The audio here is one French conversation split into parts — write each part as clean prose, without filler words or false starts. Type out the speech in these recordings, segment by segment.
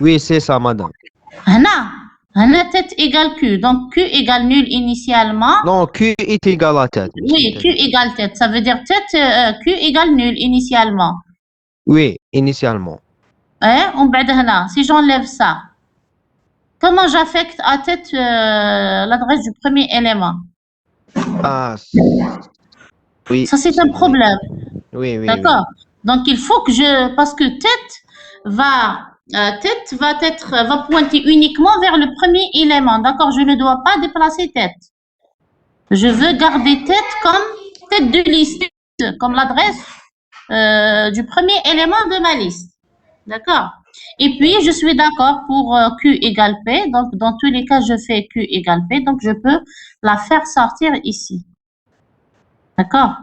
Oui, c'est ça, madame. هنا tête égale Q. Donc, Q égale nul initialement. Non, Q est égal à tête. Oui, Q égale tête. Ça veut dire tête, Q égale nul initialement. Oui, initialement. Hein? Si j'enlève ça, comment j'affecte à tête l'adresse du premier élément? Ah, oui. Ça, c'est un problème. Oui, oui, oui. D'accord. Donc, il faut que parce que tête va pointer uniquement vers le premier élément. D'accord. Je ne dois pas déplacer tête. Je veux garder tête comme tête de liste, comme l'adresse du premier élément de ma liste. D'accord. Et puis, je suis d'accord pour Q égale P. Donc, dans tous les cas, je fais Q égale P. Donc, je peux la faire sortir ici. D'accord.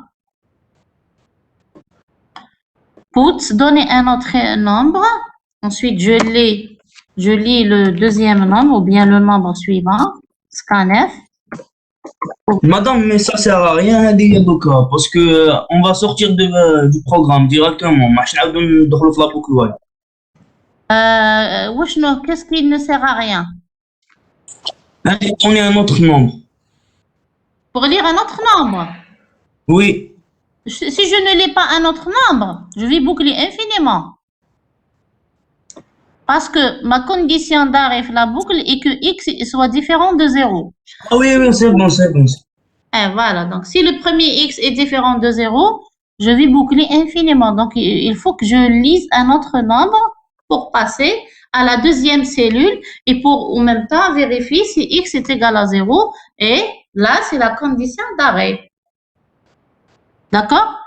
Put, donner un autre nombre. Ensuite, je lis le deuxième nombre ou bien le nombre suivant. Scanf. Madame, mais ça sert à rien Doka, parce que on va sortir du programme directement. Qu'est-ce qui ne sert à rien? On est un autre nombre. Pour lire un autre nombre? Oui. Si je ne lis pas un autre nombre, je vais boucler infiniment. Parce que ma condition d'arrêt la boucle est que x soit différent de 0. Ah oui, c'est bon. Et voilà, donc si le premier x est différent de 0, je vais boucler infiniment. Donc, il faut que je lise un autre nombre pour passer à la deuxième cellule et pour en même temps vérifier si x est égal à 0. Et là, c'est la condition d'arrêt. D'accord?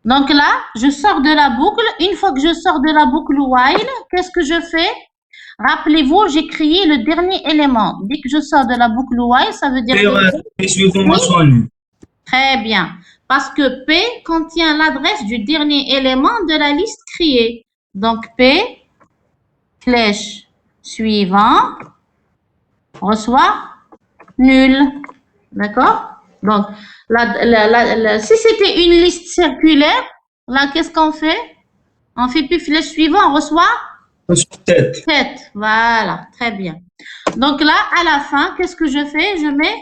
Donc là, je sors de la boucle. Une fois que je sors de la boucle while, qu'est-ce que je fais? Rappelez-vous, j'ai créé le dernier élément. Dès que je sors de la boucle while, ça veut dire que très bien. Parce que P contient l'adresse du dernier élément de la liste créée. Donc P, flèche suivant, reçoit nul. D'accord? Donc, si c'était une liste circulaire, là, qu'est-ce qu'on fait? On fait plus flèche suivant, on reçoit tête. Voilà, très bien. Donc là, à la fin, qu'est-ce que je fais? Je mets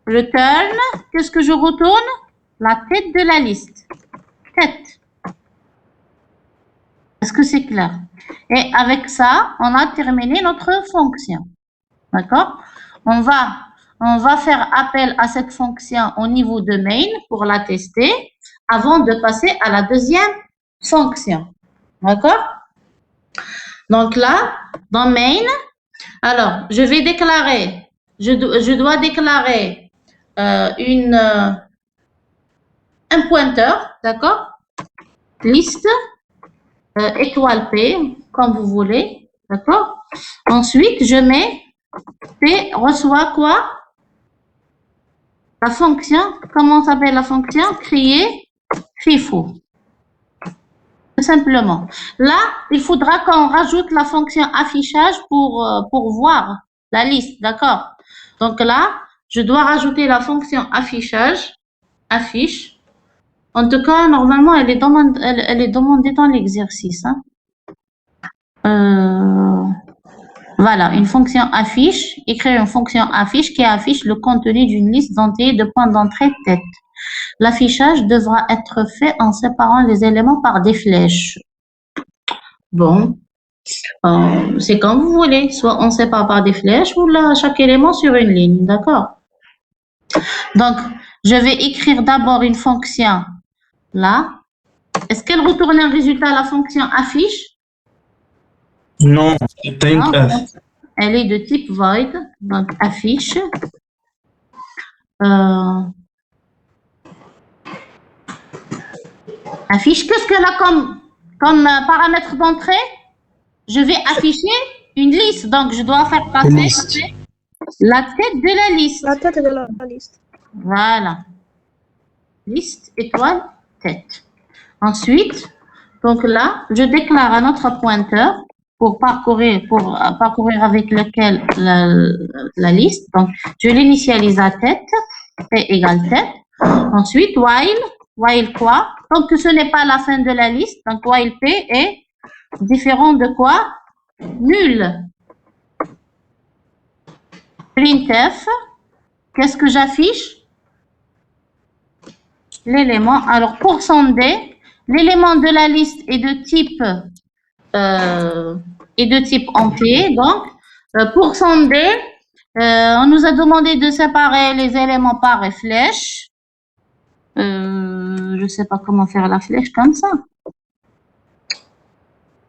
return. Qu'est-ce que je retourne? La tête de la liste. Tête. Est-ce que c'est clair? Et avec ça, on a terminé notre fonction. D'accord? On va faire appel à cette fonction au niveau de main pour la tester avant de passer à la deuxième fonction. D'accord? Donc là, dans main, alors, je vais déclarer, je dois déclarer un pointeur, d'accord? Liste, étoile P, comme vous voulez, d'accord? Ensuite, je mets P reçoit quoi? La fonction, comment s'appelle la fonction? Créer FIFO. Tout simplement. Là, il faudra qu'on rajoute la fonction affichage pour voir la liste, d'accord? Donc là, je dois rajouter la fonction affichage, affiche. En tout cas, normalement, elle est demandée dans l'exercice. Hein. Voilà, une fonction affiche, écrire une fonction affiche qui affiche le contenu d'une liste d'entiers de points d'entrée tête. L'affichage devra être fait en séparant les éléments par des flèches. Bon, c'est comme vous voulez. Soit on sépare par des flèches ou là, chaque élément sur une ligne, d'accord? Donc, je vais écrire d'abord une fonction là. Est-ce qu'elle retourne un résultat à la fonction affiche? Non, c'est printf. Elle est de type void, donc affiche. Affiche, qu'est-ce qu'elle a comme paramètre d'entrée? Je vais afficher une liste, donc je dois faire passer la tête de la liste. La tête de la liste. Voilà. Liste, étoile, tête. Ensuite, donc là, je déclare un autre pointeur pour parcourir avec lequel la liste. Donc, je l'initialise à tête, P égale tête. Ensuite, while quoi? Donc, ce n'est pas la fin de la liste. Donc, while P est différent de quoi? nul. Printf, qu'est-ce que j'affiche? L'élément. Alors, %d, l'élément de la liste est de type entier. Donc, %d, on nous a demandé de séparer les éléments par flèche. Je ne sais pas comment faire la flèche comme ça.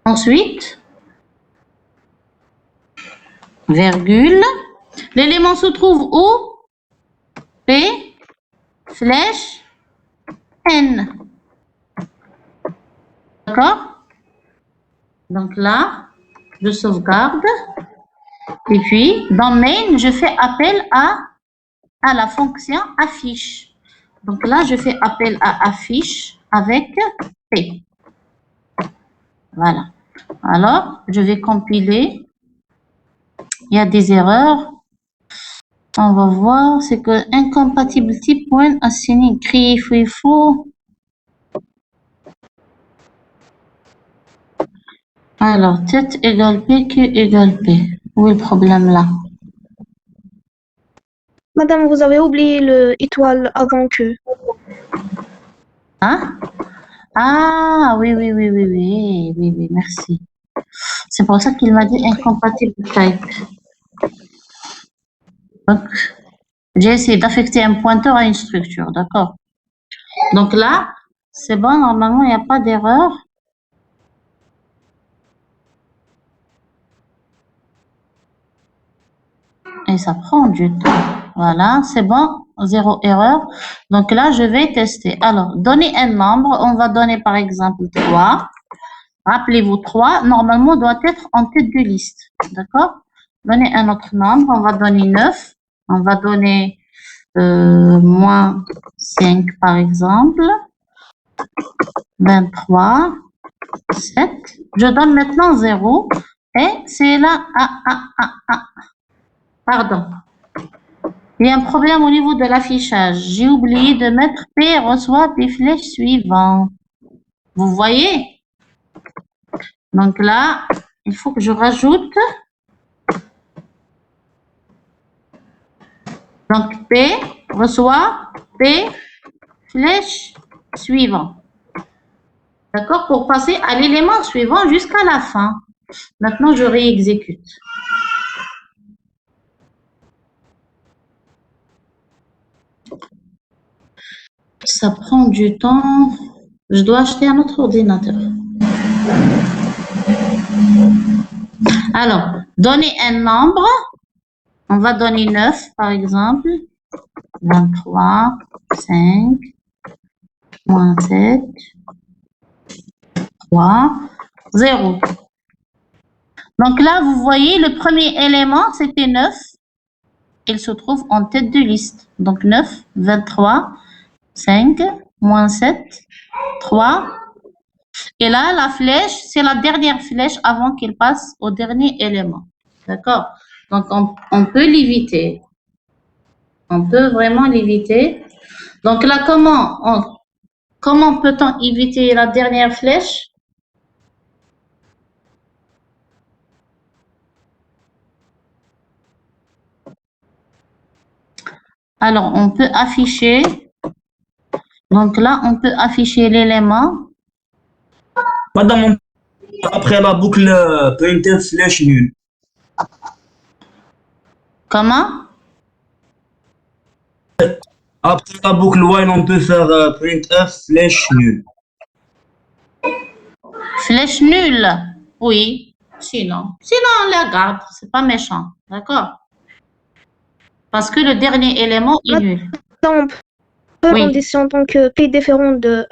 Ensuite, virgule. L'élément se trouve où? P, flèche, N. D'accord? Donc là, je sauvegarde. Et puis, dans main, je fais appel à la fonction affiche. Donc là, je fais appel à affiche avec P. Voilà. Alors, je vais compiler. Il y a des erreurs. On va voir. C'est que incompatibility.assigning créer faux. Alors, tête égale P, Q égale P. Où est le problème là? Madame, vous avez oublié le étoile avant que. Hein? Ah, oui, merci. C'est pour ça qu'il m'a dit incompatible type. Donc, j'ai essayé d'affecter un pointeur à une structure, d'accord? Donc là, c'est bon, normalement, il n'y a pas d'erreur. Et ça prend du temps. Voilà, c'est bon, 0 erreur. Donc là, je vais tester. Alors, donner un nombre. On va donner par exemple 3. Rappelez-vous, 3, normalement, doit être en tête de liste. D'accord? Donner un autre nombre. On va donner 9. On va donner moins 5 par exemple. 23. 7. Je donne maintenant 0. Et c'est là. Pardon. Il y a un problème au niveau de l'affichage. J'ai oublié de mettre P reçoit P flèche suivant. Vous voyez? Donc là, il faut que je rajoute. Donc P reçoit P flèche suivant. D'accord? Pour passer à l'élément suivant jusqu'à la fin. Maintenant, je réexécute. Ça prend du temps. Je dois acheter un autre ordinateur. Alors, donner un nombre. On va donner 9, par exemple. 23, 5, moins 7, 3, 0. Donc là, vous voyez, le premier élément, c'était 9. Il se trouve en tête de liste. Donc 9, 23, 5, moins 7, 3. Et là, la flèche, c'est la dernière flèche avant qu'il passe au dernier élément. D'accord? Donc, on peut l'éviter. On peut vraiment l'éviter. Donc là, comment peut-on éviter la dernière flèche? Alors, on peut afficher. Donc là, on peut afficher l'élément. Madame, après la boucle printf flèche nul. Comment? Après la boucle while, on peut faire printf flèche nul. Flèche nulle. Oui. Sinon, on la garde. C'est pas méchant. D'accord? Parce que le dernier élément est nul. Donc, Oui. condition donc P différent de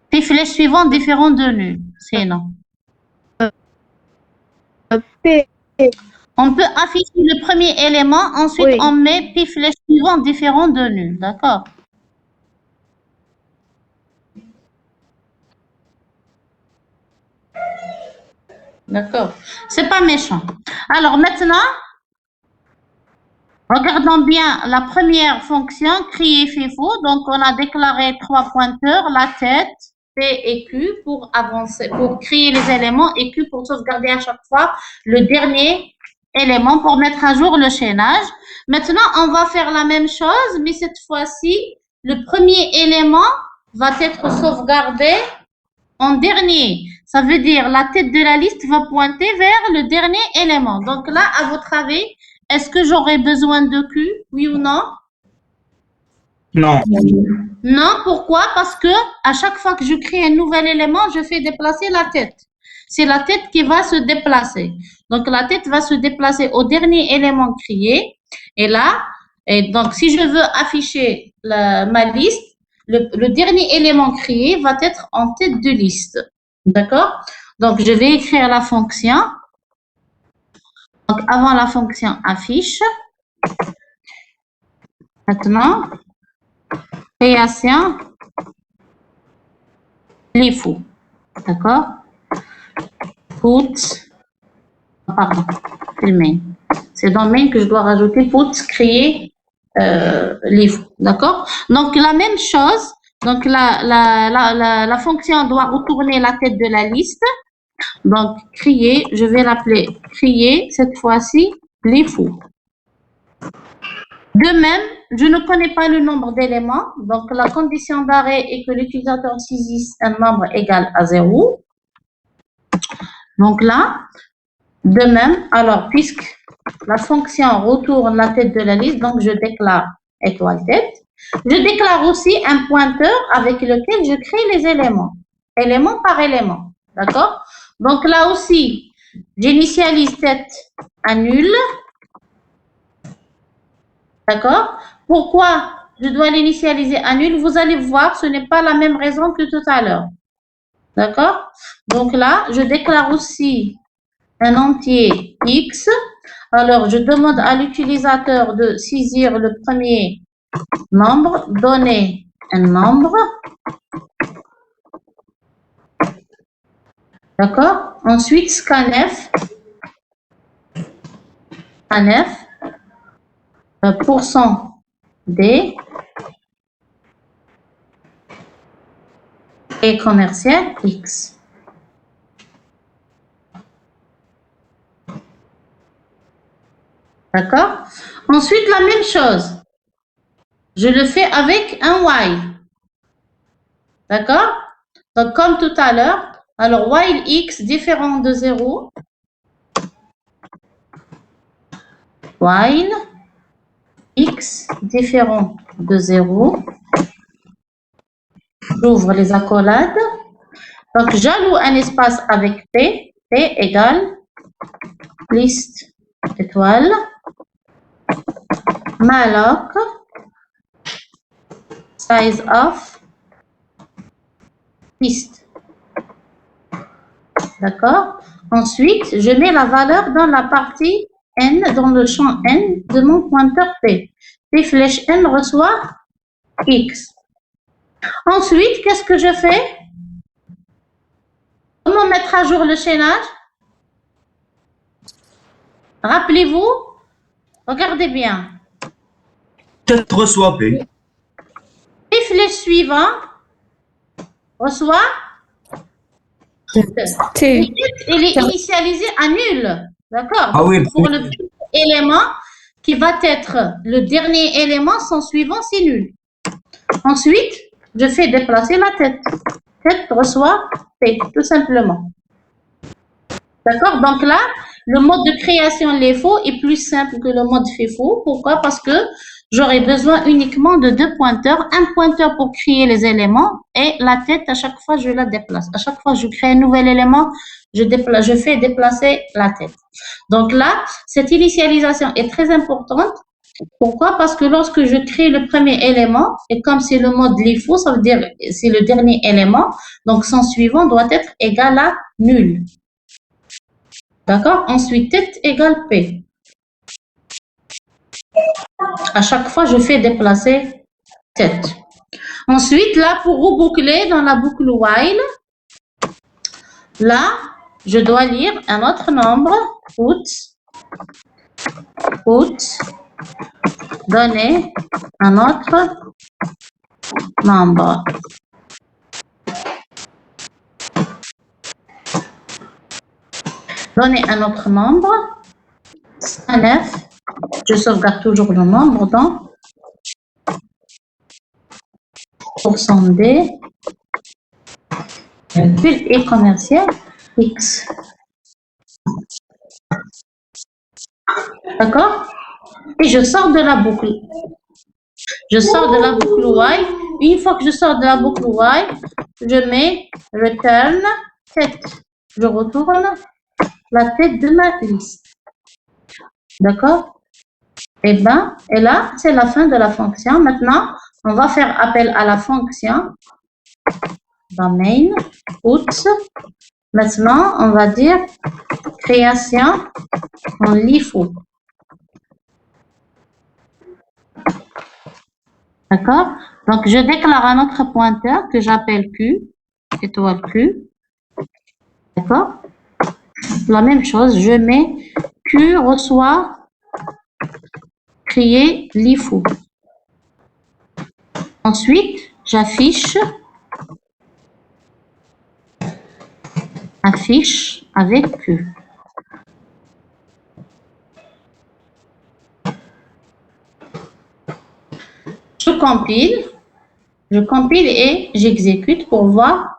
P flèche suivante différent de nul. Sinon. P. On peut afficher le premier élément, ensuite Oui. on met P flèche suivante différent de nul. D'accord? D'accord. C'est pas méchant. Alors maintenant, regardons bien la première fonction, créer fait faux. Donc on a déclaré 3 pointeurs, la tête, P et Q pour avancer, pour créer les éléments et Q pour sauvegarder à chaque fois le dernier élément pour mettre à jour le chaînage. Maintenant, on va faire la même chose, mais cette fois-ci, le premier élément va être sauvegardé en dernier. Ça veut dire la tête de la liste va pointer vers le dernier élément. Donc là, à votre avis, est-ce que j'aurai besoin de Q, oui ou non? Non. Non, pourquoi? Parce que à chaque fois que je crée un nouvel élément, je fais déplacer la tête. C'est la tête qui va se déplacer. Donc la tête va se déplacer au dernier élément créé. Et là, donc si je veux afficher ma liste, le dernier élément créé va être en tête de liste. D'accord? Donc je vais écrire la fonction. Donc avant la fonction affiche. Maintenant, création les fous. D'accord? Put. Pardon. Main. C'est dans main que je dois rajouter put, créer les fous. D'accord? Donc, la même chose. Donc, la fonction doit retourner la tête de la liste. Donc, créer, je vais l'appeler créer, cette fois-ci, les fous. De même, je ne connais pas le nombre d'éléments. Donc, la condition d'arrêt est que l'utilisateur saisisse un nombre égal à 0. Donc là, de même, alors, puisque la fonction retourne la tête de la liste, donc je déclare étoile tête. Je déclare aussi un pointeur avec lequel je crée les éléments, élément par élément. D'accord? Donc là aussi, j'initialise tête à nul. D'accord? Pourquoi je dois l'initialiser à nul? Vous allez voir, ce n'est pas la même raison que tout à l'heure. D'accord? Donc là, je déclare aussi un entier X. Alors, je demande à l'utilisateur de saisir le premier nombre, donner un nombre. D'accord? Ensuite, scanf. Scanf. %D et commercial X. D'accord? Ensuite, la même chose. Je le fais avec un while. D'accord? Donc, comme tout à l'heure, alors while X différent de 0. While X différent de 0. J'ouvre les accolades. Donc, j'alloue un espace avec P. P égale liste étoile malloc size of liste. D'accord? Ensuite, je mets la valeur dans la partie N, dans le champ N de mon pointeur P. P flèche N reçoit X. Ensuite, qu'est-ce que je fais? Comment mettre à jour le chaînage? Rappelez-vous, regardez bien. Tête reçoit P. P flèche suivant reçoit T. Il est initialisé à nul. D'accord? Ah oui. Pour le élément qui va être le dernier élément, son suivant, c'est nul. Ensuite, je fais déplacer la tête. Tête reçoit P, tout simplement. D'accord? Donc là, le mode de création les faux est plus simple que le mode fait faux. Pourquoi? Parce que j'aurai besoin uniquement de 2 pointeurs. Un pointeur pour créer les éléments et la tête, à chaque fois, je la déplace. À chaque fois que je crée un nouvel élément, je fais déplacer la tête. Donc là, cette initialisation est très importante. Pourquoi? Parce que lorsque je crée le premier élément, et comme c'est le mode LIFO, ça veut dire c'est le dernier élément, donc son suivant doit être égal à nul. D'accord? Ensuite, tête égale P. À chaque fois, je fais déplacer tête. Ensuite, là, pour reboucler dans la boucle while, là, je dois lire un autre nombre, put, donner un autre nombre. Donner un autre nombre. Un F. Je sauvegarde toujours le nombre dans %D, virgule et commercial X. D'accord? Et je sors de la boucle. Je sors de la boucle while. Une fois que je sors de la boucle while, je mets return tête. Je retourne la tête de ma liste. D'accord? Et là, c'est la fin de la fonction. Maintenant, on va faire appel à la fonction dans main, puts. Maintenant, on va dire création en LIFO. D'accord? Donc, je déclare un autre pointeur que j'appelle Q, étoile Q. D'accord? La même chose, je mets Q reçoit créer LIFO. Ensuite, j'affiche avec Q. Je compile et j'exécute pour voir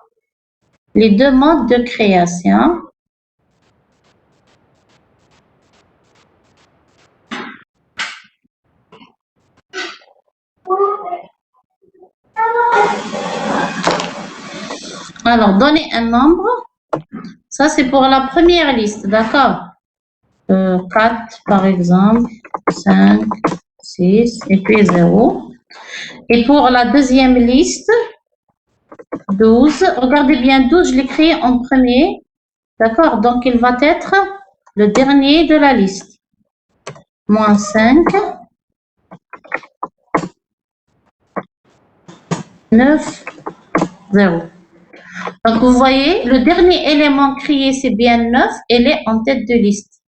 les deux modes de création. Alors, donner un nombre, ça c'est pour la première liste, d'accord? 4 par exemple, 5, 6 et puis 0. Et pour la deuxième liste, 12. Regardez bien, 12, je l'ai créé en premier. D'accord? Donc, il va être le dernier de la liste. Moins 5. 9, 0. Donc, vous voyez, le dernier élément créé, c'est bien 9. Elle est en tête de liste.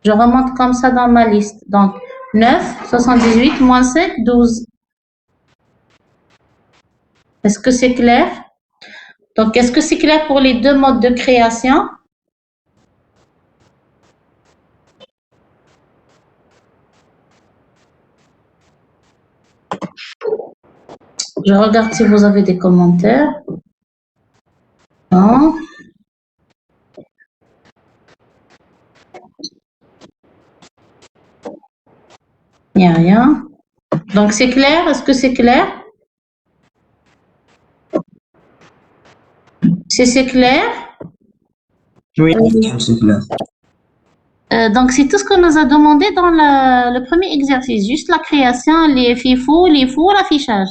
Je remonte comme ça dans ma liste. Donc, 9, 78, moins 5, 12. Est-ce que c'est clair? Donc, est-ce que c'est clair pour les deux modes de création? Je regarde si vous avez des commentaires. Non. Il n'y a rien. Donc, c'est clair? Est-ce que c'est clair? C'est clair? Oui, c'est clair. Donc, c'est tout ce qu'on nous a demandé dans le premier exercice. Juste la création, les FIFO, l'affichage.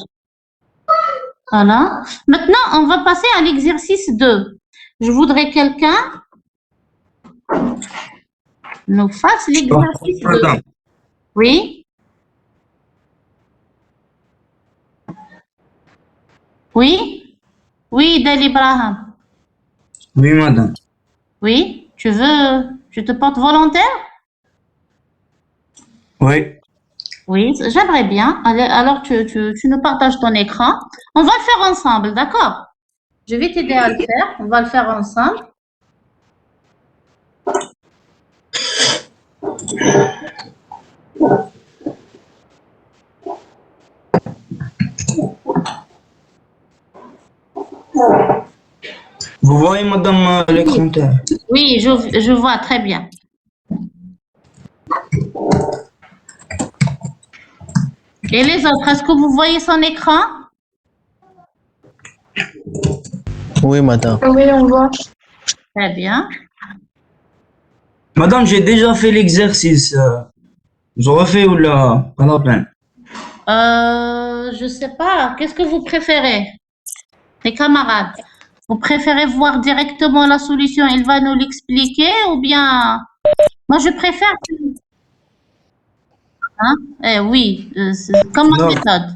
Voilà. Maintenant, on va passer à l'exercice 2. Je voudrais quelqu'un nous fasse l'exercice 2. Oui? Oui? Oui, Dali Braham. Oui, madame. Oui? Je te porte volontaire? Oui. Oui, j'aimerais bien. Allez, alors, tu nous partages ton écran. On va le faire ensemble, d'accord? Je vais t'aider à le faire. On va le faire ensemble. Vous voyez, madame, l'écran? Oui, je vois très bien. Et les autres, est-ce que vous voyez son écran? Oui, madame. Oui, on voit. Très bien. Madame, j'ai déjà fait l'exercice. Je refais ou là? Pas la peine. Je sais pas. Qu'est-ce que vous préférez, les camarades? Vous préférez voir directement la solution, il va nous l'expliquer, ou bien... Moi, je préfère... Hein? Oui, comme ma Non. méthode.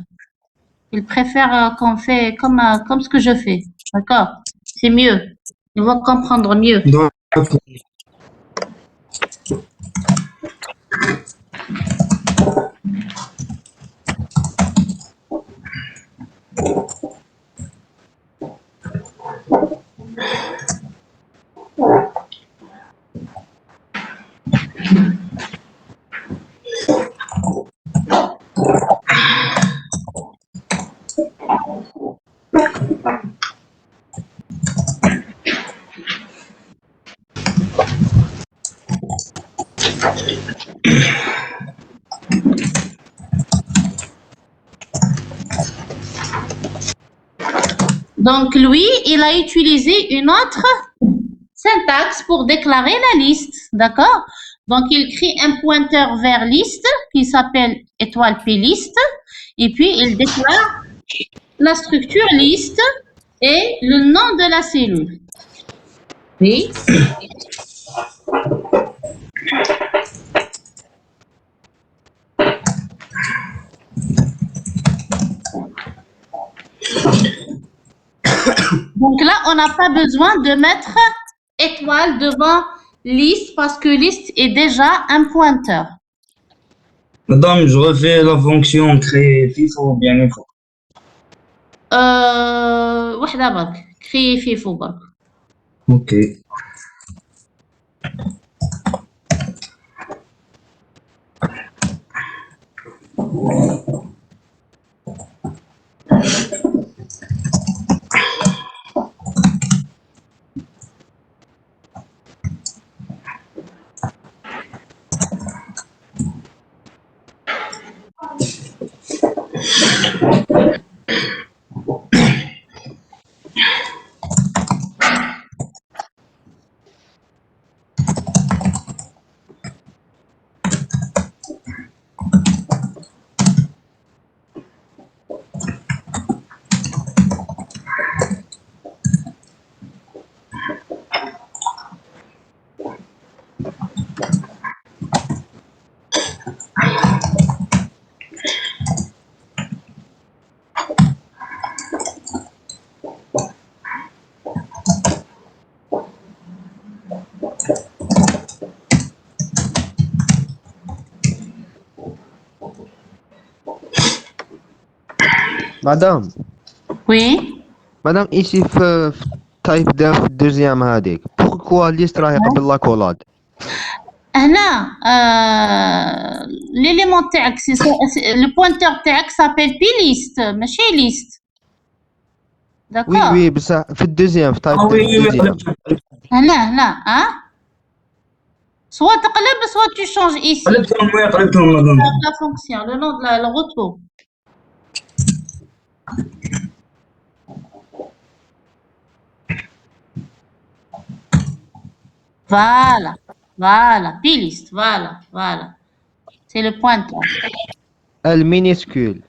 Il préfère qu'on fait comme ce que je fais. D'accord? C'est mieux. Ils vont comprendre mieux. D'accord. Donc, lui, il a utilisé une autre syntaxe pour déclarer la liste, d'accord? Donc, il crée un pointeur vers liste qui s'appelle étoile plist, et puis il déclare la structure liste et le nom de la cellule. Oui. Donc là, on n'a pas besoin de mettre étoile devant liste parce que liste est déjà un pointeur. Madame, je refais la fonction créer FIFO ou bien info. وحدة برك créer FIFO برك. Ok. مدام Oui. مدام ايشي في تايب دير في الدوزيام هذيك بوركوا ليست راهي قبل لا كولاد هنا l'élément تاعك le pointeur تاعك s'appelle plist ماشي list. وي D'accord. وي بصح في الدوزيام في تايب Ah دير oui, في oui, الدوزيام oui. هنا soit تقلب soit tu changes ici قلبتهم مدام. la fonction le nom de le retour. Voilà, plist, voilà. C'est le pointeur. المينيسكول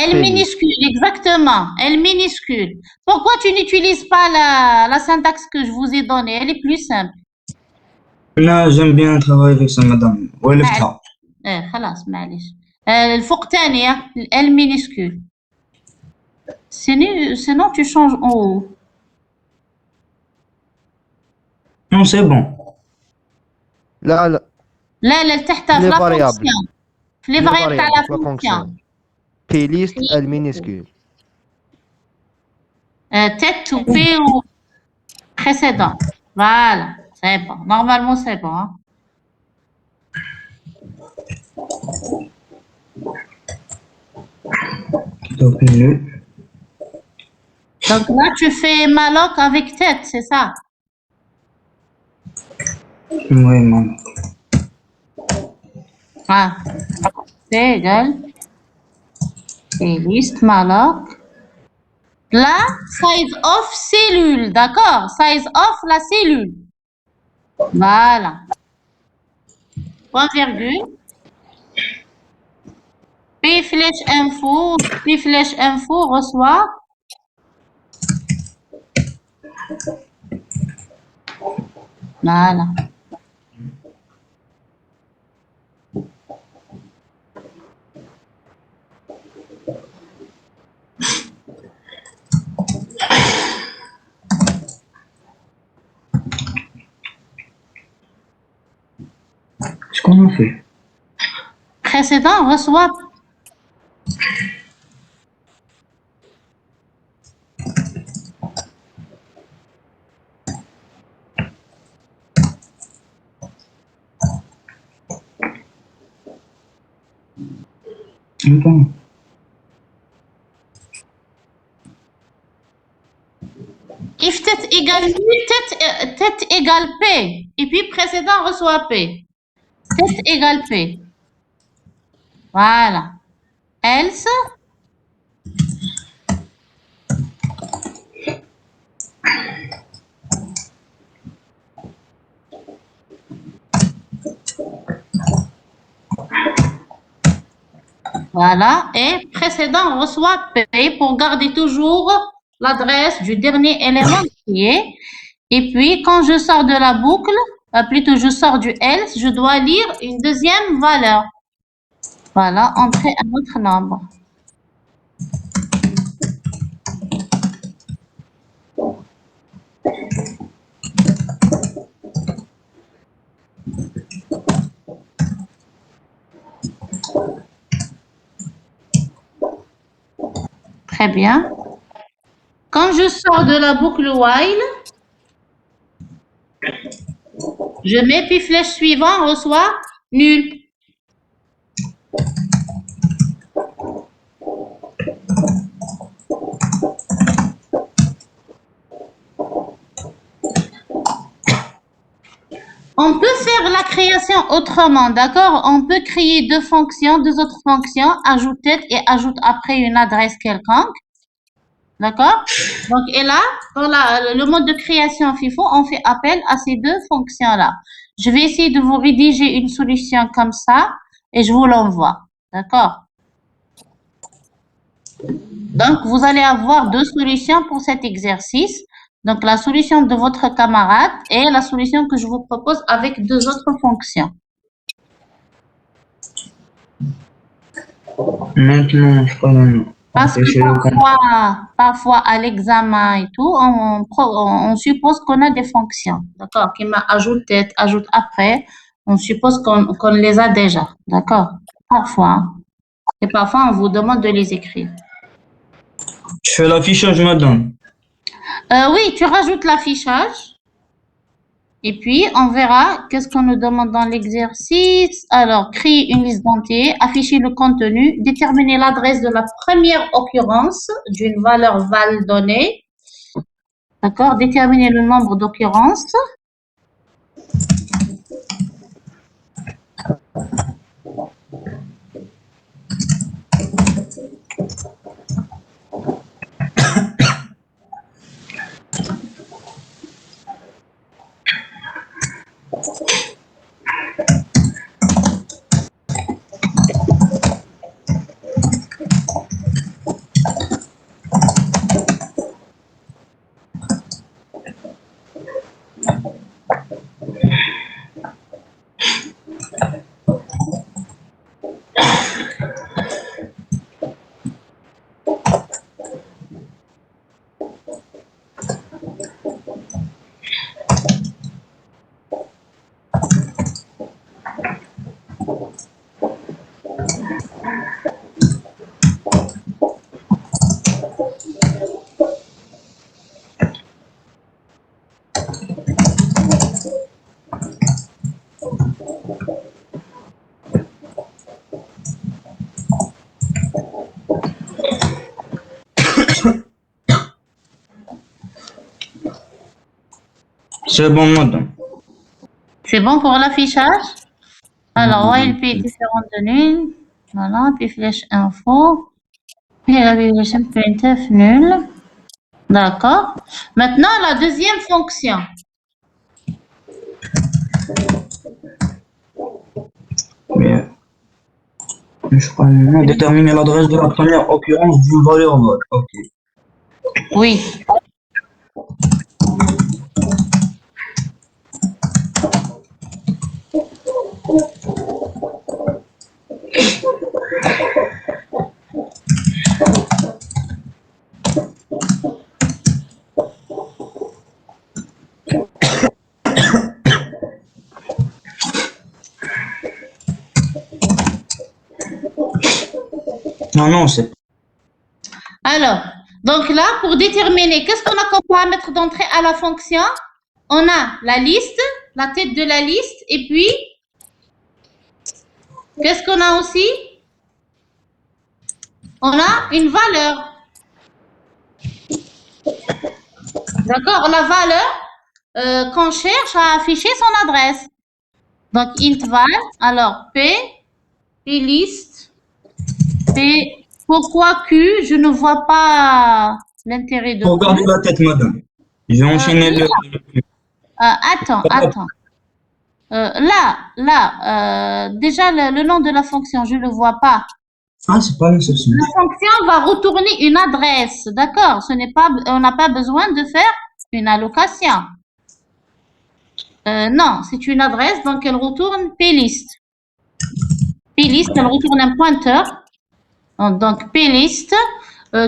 L minuscule, exactement. L minuscule. Pourquoi tu n'utilises pas la syntaxe que je vous ai donnée? Elle est plus simple. أنا j'aime bien travailler avec ça madame. ولفتها. خلاص معليش. الفوق تانية L minuscule. Sinon tu changes en haut. Non, c'est bon. لا لا لا تحتها في لي لا فاريابل فونكسيون. في لي فاريابل تاع لا فونكسيون. بي ليست المينيسكول Tête ou P ou précédent. Voilà, c'est bon. Normalement, c'est bon. Hein? Donc, Donc là, tu fais malloc avec tête, c'est ça? oui, maman. Ah, c'est égal. Et liste malloc. Là, size of cellule, d'accord? Size of la cellule. Voilà. Point virgule. P flèche info reçoit. Voilà. Qu'est-ce qu'on a fait? Précédent reçoit. Attends. If tête égale nul, tête égale P. Et puis précédent reçoit P. Tête égale P. Voilà. Else. Voilà. Et précédent reçoit P pour garder toujours l'adresse du dernier élément qui est. Et puis, quand je sors de la boucle, plutôt je sors du else, je dois lire une deuxième valeur. Voilà, entrer un autre nombre. Très bien. Quand je sors de la boucle while, je mets puis flèche suivant reçoit nul. On peut faire la création autrement, d'accord? On peut créer deux autres fonctions, ajoute tête et ajoute après une adresse quelconque. D'accord? Donc, et là, dans le mode de création FIFO, on fait appel à ces deux fonctions-là. Je vais essayer de vous rédiger une solution comme ça et je vous l'envoie. D'accord? Donc, vous allez avoir deux solutions pour cet exercice. Donc, la solution de votre camarade et la solution que je vous propose avec deux autres fonctions. Maintenant, je crois Parce que parfois à l'examen et tout, on suppose qu'on a des fonctions, d'accord, qui ajoute tête, ajoute après, on suppose qu'on les a déjà, d'accord, parfois. Et parfois, on vous demande de les écrire. Je fais l'affichage, madame. Oui, tu rajoutes l'affichage. Et puis, on verra qu'est-ce qu'on nous demande dans l'exercice. Alors, créer une liste d'entiers, afficher le contenu, déterminer l'adresse de la première occurrence d'une valeur val donnée. D'accord? Déterminer le nombre d'occurrences. C'est bon, madame. C'est bon pour l'affichage? Alors, while P est différent de nul. Voilà, puis flèche info. Puis la bibliothèque printf nul. D'accord. Maintenant, la deuxième fonction. Je crois déterminer l'adresse de la première occurrence d'une valeur val. Ok. Oui. Non, c'est... Alors, donc là, pour déterminer, qu'est-ce qu'on a comme paramètre d'entrée à la fonction? On a la liste, la tête de la liste, et puis, qu'est-ce qu'on a aussi? On a une valeur. D'accord? La valeur qu'on cherche à afficher son adresse. Donc, int val, alors P, plist, P. Pourquoi Q? Je ne vois pas l'intérêt de Faut Q. garder la tête, madame. Je vais enchaîner le. Attends. Déjà, le nom de la fonction, je ne le vois pas. Ah, c'est pas l'insertion. La fonction va retourner une adresse, d'accord? On n'a pas besoin de faire une allocation. Non, c'est une adresse, donc elle retourne plist. Plist, elle retourne un pointeur. Donc plist,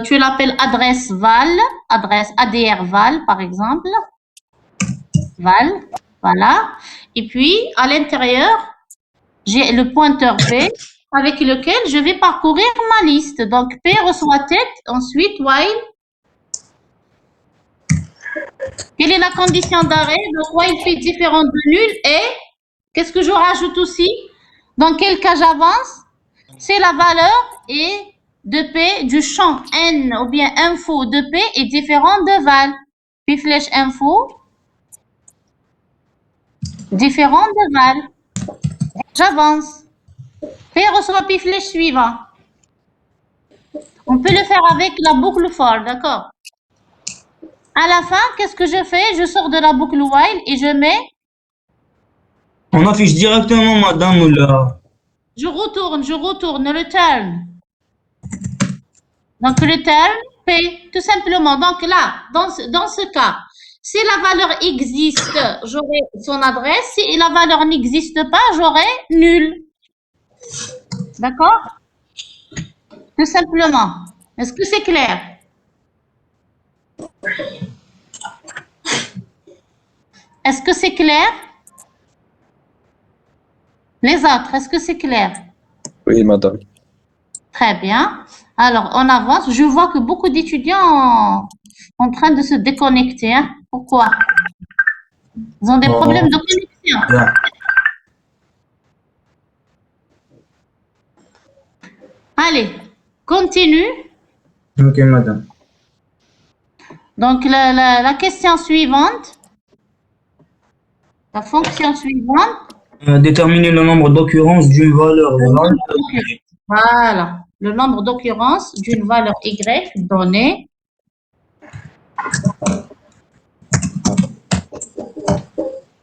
tu l'appelles adresse val, adresse ADR val par exemple. Val, voilà. Et puis à l'intérieur, j'ai le pointeur P avec lequel je vais parcourir ma liste. Donc P reçoit tête, ensuite while. Quelle est la condition d'arrêt? Donc while P différent de nul et qu'est-ce que je rajoute aussi? Dans quel cas j'avance? C'est la valeur et de P du champ N ou bien info de P est différent de val. P flèche info différent de val. J'avance. P reçoit P flèche suivant. On peut le faire avec la boucle for, d'accord? À la fin, qu'est-ce que je fais? Je sors de la boucle while et je mets. On affiche directement, madame, là. Je retourne, return. Donc, return P, tout simplement. Donc là, dans ce cas, si la valeur existe, j'aurai son adresse. Si la valeur n'existe pas, j'aurai nul. D'accord? Tout simplement. Est-ce que c'est clair? Est-ce que c'est clair? Les autres, est-ce que c'est clair? Oui, madame. Très bien. Alors, on avance. Je vois que beaucoup d'étudiants sont en train de se déconnecter. Hein? Pourquoi? Ils ont des problèmes de connexion. Là. Allez, continue. Ok, madame. Donc, la question suivante. La fonction suivante. Déterminer le nombre d'occurrences d'une valeur. Voilà. Le nombre d'occurrences d'une valeur Y donnée.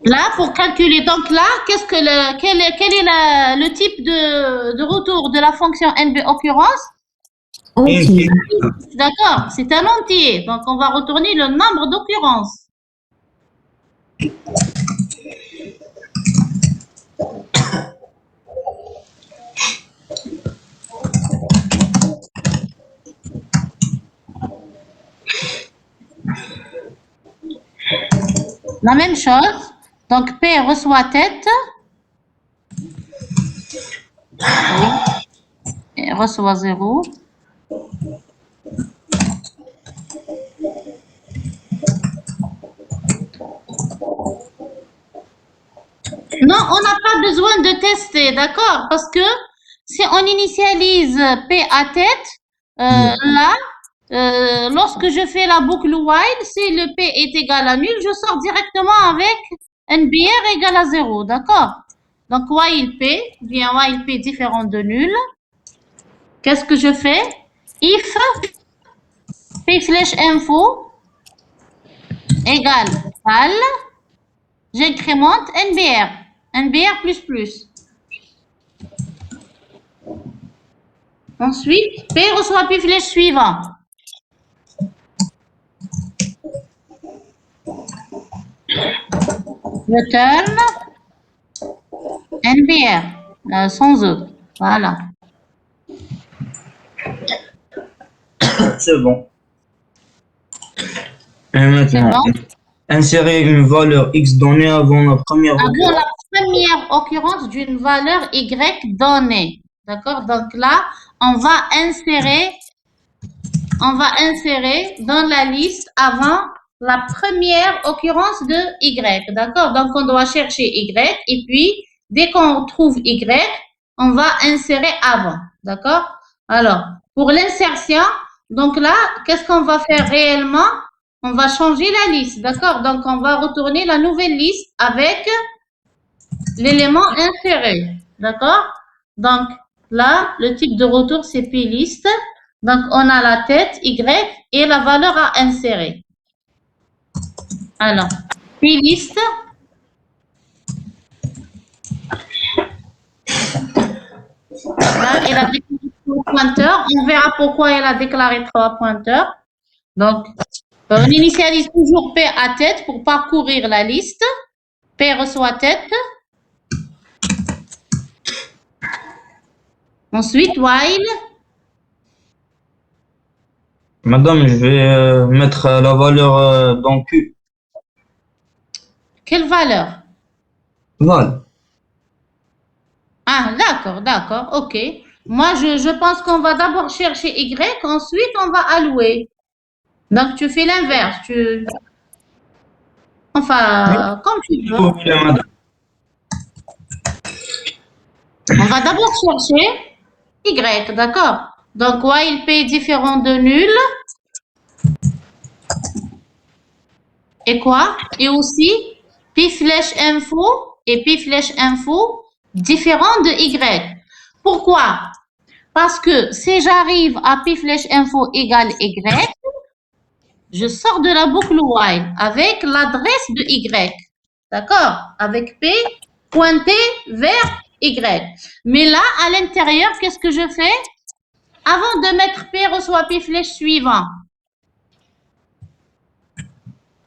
Là, pour calculer, donc là, quel est le type de retour de la fonction NB occurrence? Entier. D'accord, c'est un entier. Donc, on va retourner le nombre d'occurrences. La même chose. Donc, P reçoit tête. Oui. Et reçoit 0. Non, on n'a pas besoin de tester, d'accord? Parce que si on initialise P à tête, là, lorsque je fais la boucle while, si le P est égal à nul, je sors directement avec NBR égale à 0, d'accord? Donc, while P, bien while P différent de nul. Qu'est-ce que je fais? If P flèche info égale val, j'incrémente NBR. NBR plus plus. Ensuite, P reçoit P flèche suivant. Return NBR sans E. Voilà. C'est bon. Et maintenant, bon. insérer une valeur X donnée avant la première Avant occurrence. la première occurrence d'une valeur Y donnée. D'accord? Donc là, on va insérer dans la liste avant la première occurrence de Y. D'accord? Donc on doit chercher Y et puis dès qu'on trouve Y, on va insérer avant. D'accord? Alors, pour l'insertion, donc là, qu'est-ce qu'on va faire réellement? on va changer la liste, d'accord? Donc, on va retourner la nouvelle liste avec l'élément inséré, d'accord? Donc, là, le type de retour, c'est pliste. Donc, on a la tête Y et la valeur à insérer. Alors, pliste. Là, elle a déclaré 3 pointeurs. On verra pourquoi elle a déclaré 3 pointeurs. Donc, on initialise toujours P à tête pour parcourir la liste. P reçoit tête. Ensuite, while. Madame, je vais mettre la valeur dans Q. Quelle valeur? Val. Ah, d'accord, ok. Moi, je pense qu'on va d'abord chercher Y, ensuite on va allouer. Donc, tu fais l'inverse. Enfin, comme tu veux. Vous voulez, madame. On va d'abord chercher Y, d'accord? Donc, while P est différent de nul. Et quoi? Et aussi, P flèche info et P flèche info différent de Y. Pourquoi? Parce que si j'arrive à P flèche info égale Y, je sors de la boucle while avec l'adresse de Y. D'accord? Avec P pointé vers Y. Mais là, à l'intérieur, qu'est-ce que je fais? Avant de mettre P reçoit P flèche suivant,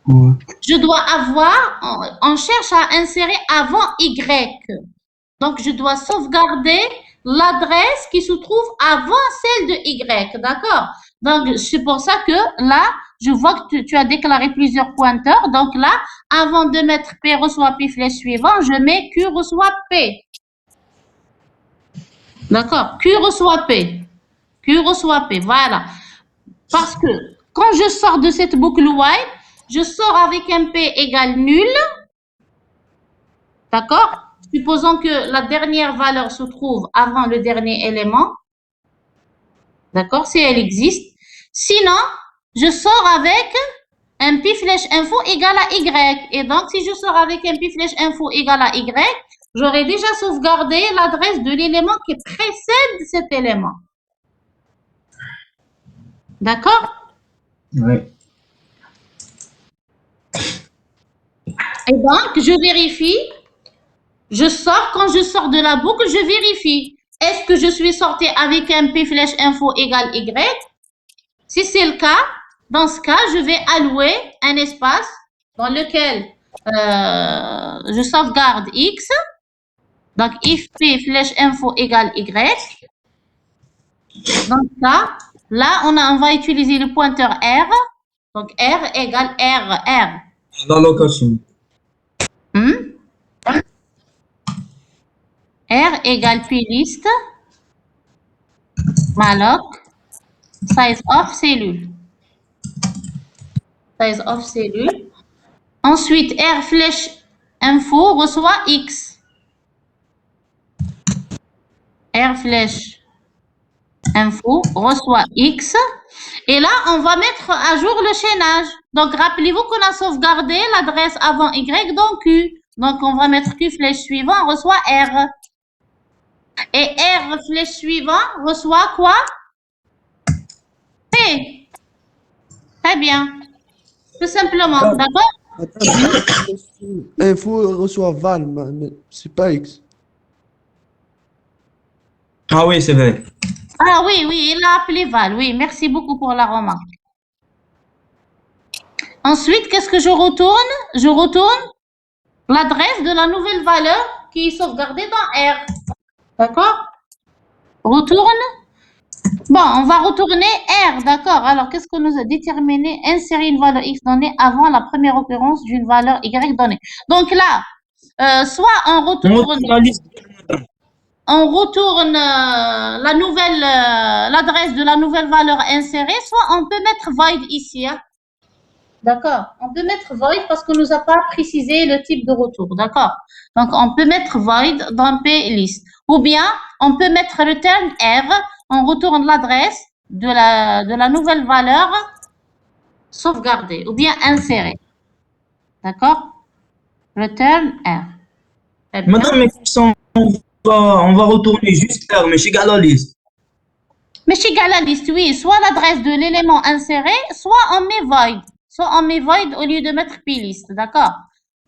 je dois avoir, on cherche à insérer avant Y. Donc, je dois sauvegarder l'adresse qui se trouve avant celle de Y. D'accord? Donc, c'est pour ça que là, je vois que tu as déclaré plusieurs pointeurs. Donc là, avant de mettre P reçoit P flèche suivant, je mets Q reçoit P. D'accord? Q reçoit P. Q reçoit P. Voilà. Parce que quand je sors de cette boucle while, je sors avec un P égale nul. D'accord? Supposons que la dernière valeur se trouve avant le dernier élément. D'accord? Si elle existe. Sinon, je sors avec un P flèche info égale à Y. Et donc, si je sors avec un P flèche info égale à Y, j'aurai déjà sauvegardé l'adresse de l'élément qui précède cet élément. D'accord? Oui. Et donc, je vérifie. Je sors, quand je sors de la boucle, je vérifie. Est-ce que je suis sortie avec un P flèche info égale Y? Si c'est le cas, dans ce cas, je vais allouer un espace dans lequel je sauvegarde X. Donc, if P flèche info égale Y. Dans ce cas, là, on va utiliser le pointeur R. Donc, R égale R. L'allocation. R égale plist, malloc, size of cellule. Size of cellule. Ensuite, R flèche info reçoit X. R flèche info reçoit X. Et là, on va mettre à jour le chaînage. Donc, rappelez-vous qu'on a sauvegardé l'adresse avant Y dans Q. Donc, on va mettre Q flèche suivant reçoit R. Et R flèche suivant reçoit quoi? P. Très bien. Tout simplement. D'accord? Info reçoit val, mais c'est pas X. Ah oui, c'est vrai. Ah oui, il a appelé val. Oui, merci beaucoup pour la remarque. Ensuite, qu'est-ce que je retourne? Je retourne l'adresse de la nouvelle valeur qui est sauvegardée dans R. D'accord? Retourne. Bon, on va retourner R, d'accord. Alors, qu'est-ce que nous a déterminé? Insérer une valeur X donnée avant la première occurrence d'une valeur Y donnée. Donc là, soit on retourne la nouvelle, l'adresse de la nouvelle valeur insérée, soit on peut mettre void ici. Hein. D'accord? On peut mettre void parce qu'on ne nous a pas précisé le type de retour. D'accord? Donc, on peut mettre void dans plist. Ou bien, on peut mettre return R. On retourne l'adresse de la nouvelle valeur sauvegarder ou bien insérer. D'accord? Return R. Très bien. Madame, mais ça, on va retourner juste R, mais chez la liste. Mais chez la liste, oui, soit l'adresse de l'élément inséré, soit on met void. Soit on met void au lieu de mettre plist, d'accord?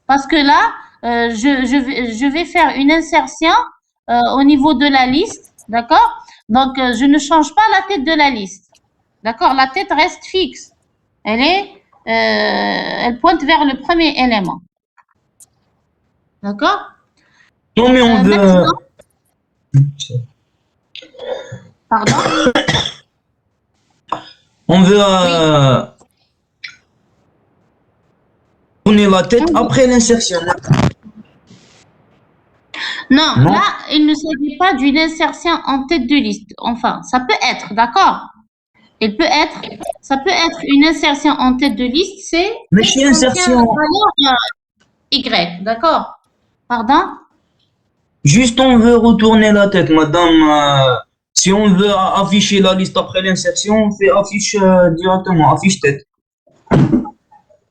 Parce que là, je vais faire une insertion au niveau de la liste, d'accord? Donc, je ne change pas la tête de la liste, d'accord? La tête reste fixe. Elle pointe vers le premier élément. D'accord? Non, mais on veut. Maintenant, pardon? On veut tourner la tête après l'insertion. Non, Non. là, il ne s'agit pas d'une insertion en tête de liste. Enfin, ça peut être, d'accord? Ça peut être une insertion en tête de liste, c'est Mais chez contient la insertion, valeur Y, d'accord? Pardon? juste on veut retourner la tête, madame. Si on veut afficher la liste après l'insertion, on fait affiche directement, affiche tête.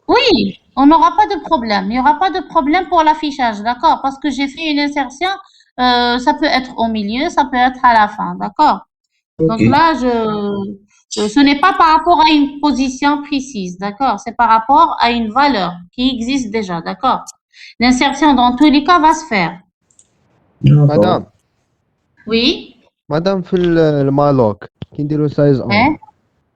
Oui, on n'aura pas de problème. Il n'y aura pas de problème pour l'affichage, d'accord? Parce que j'ai fait une insertion, ça peut être au milieu, ça peut être à la fin, d'accord? Donc Ok. là, ce n'est pas par rapport à une position précise, d'accord? C'est par rapport à une valeur qui existe déjà, d'accord? L'insertion, dans tous les cas, va se faire. مدام Oui? مدام في المالوك كي نديرو سايز اون Hein?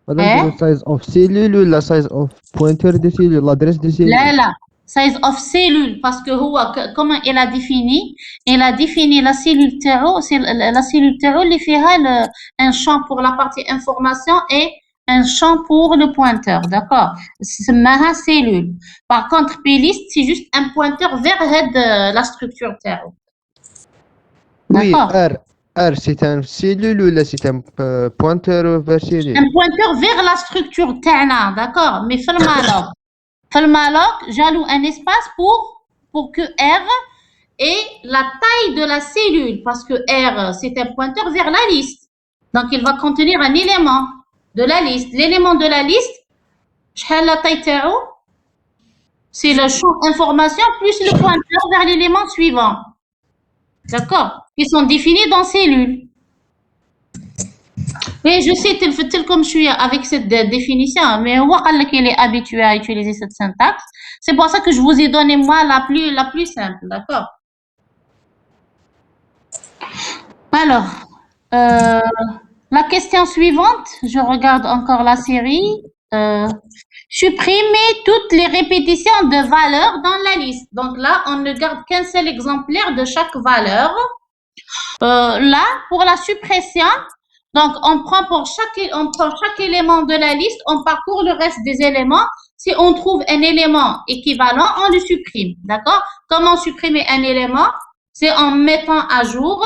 مدام نديرو Hein? سايز اوف سيلول ولا سايز اوف بوينتر دي سيلول لادريس دي لا سيلول لا size of cellule parce que هو comment il a défini la cellule تاعو c'est la cellule تاعو اللي فيها un champ pour la partie information et un champ pour le pointeur d'accord سماها cellule par contre plist c'est juste un pointeur vers la structure تاعو وي d'accord ار سي ان سيلول ولا سي ان بوينتر فير سيلول un pointeur vers la structure تاعنا d'accord mais في المالوك j'alloue un espace pour que R ait la taille de la cellule, parce que R, c'est un pointeur vers la liste. Donc, il va contenir un élément de la liste. L'élément de la liste, شحال la taille تاعو? C'est le champ information plus le pointeur vers l'élément suivant. D'accord? Ils sont définis dans cellule. Oui, je sais, tel comme je suis avec cette définition, mais هو قال لك il est habitué à utiliser cette syntaxe. C'est pour ça que je vous ai donné moi la plus simple, d'accord? Alors, la question suivante, je regarde encore la série. Supprimer toutes les répétitions de valeurs dans la liste. Donc là, on ne garde qu'un seul exemplaire de chaque valeur. Là, pour la suppression, donc on prend chaque élément de la liste, on parcourt le reste des éléments. Si on trouve un élément équivalent, on le supprime. D'accord? Comment supprimer un élément? C'est en mettant à jour.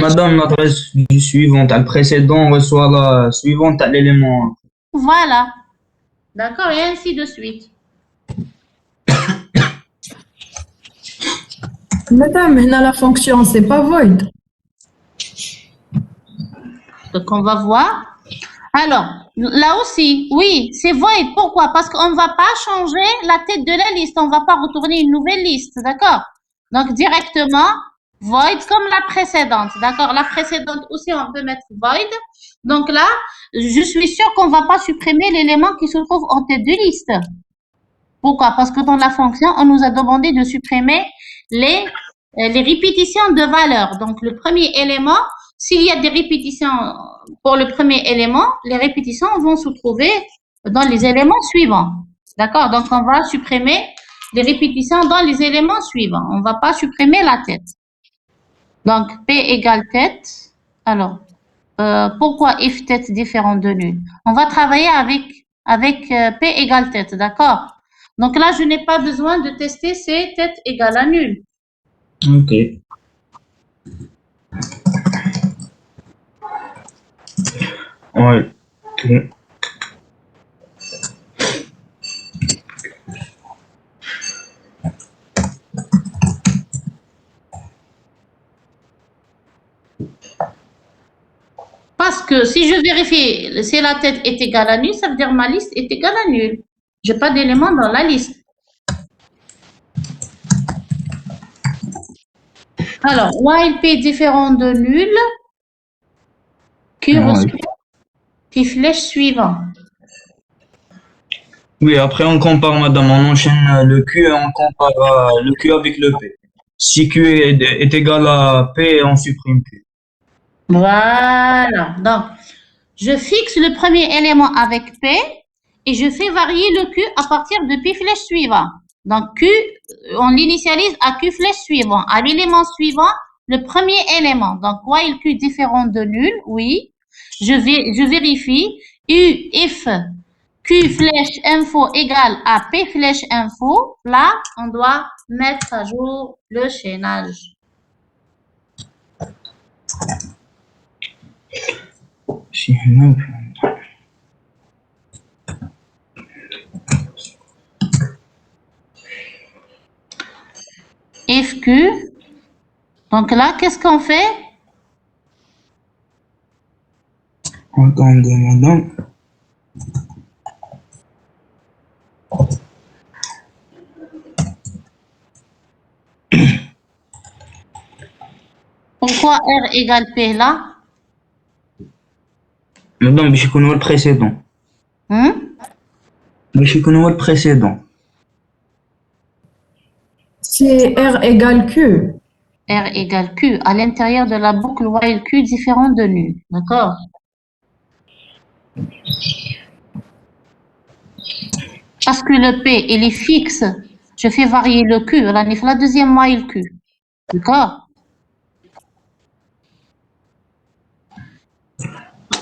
Madame, l'adresse du suivante, le précédent reçoit la suivante à l'élément. Voilà. D'accord? Et ainsi de suite. Madame, هنا la fonction, c'est pas void. Donc, on va voir. Alors, là aussi, oui, c'est void. Pourquoi? Parce qu'on ne va pas changer la tête de la liste. On ne va pas retourner une nouvelle liste. D'accord? Donc, directement, void comme la précédente. D'accord? La précédente aussi, on peut mettre void. Donc là, je suis sûre qu'on ne va pas supprimer l'élément qui se trouve en tête de liste. Pourquoi? Parce que dans la fonction, on nous a demandé de supprimer les répétitions de valeurs. Donc, le premier élément, s'il y a des répétitions pour le premier élément, les répétitions vont se trouver dans les éléments suivants. D'accord? Donc, on va supprimer les répétitions dans les éléments suivants. On ne va pas supprimer la tête. Donc, P égale tête. Alors, pourquoi if tête différent de nul? On va travailler avec P égale tête. D'accord? Donc là, je n'ai pas besoin de tester c'est tête égale à nul. Ok. Ouais. Ok. Parce que que si je vérifie si la tête est égale à nul, ça veut dire ma liste est égale à nul. Je n'ai pas d'éléments dans la liste. Alors, while P différent de nul, Q reçoit P flèche suivant. Oui, après on compare, madame, on enchaîne le Q et on compare le Q avec le P. Si Q est égal à P, on supprime Q. Voilà. Donc, je fixe le premier élément avec P et je fais varier le Q à partir de P flèche suivant. Donc, Q, on l'initialise à Q flèche suivant. À l'élément suivant, le premier élément. Donc, while Q différent de nul, oui. Je vérifie. If Q flèche info égale à P flèche info, là, on doit mettre à jour le chaînage. If Q, donc là, qu'est-ce qu'on fait? Attendez, madame. Pourquoi R égale P là? Madame, je connais le précédent. Je connais le précédent. C'est R égale Q. R égale Q à l'intérieur de la boucle while Q différent de nul. D'accord? Parce que le P, il est fixe. Je fais varier le Q. Là, on fait la deuxième while Q. D'accord?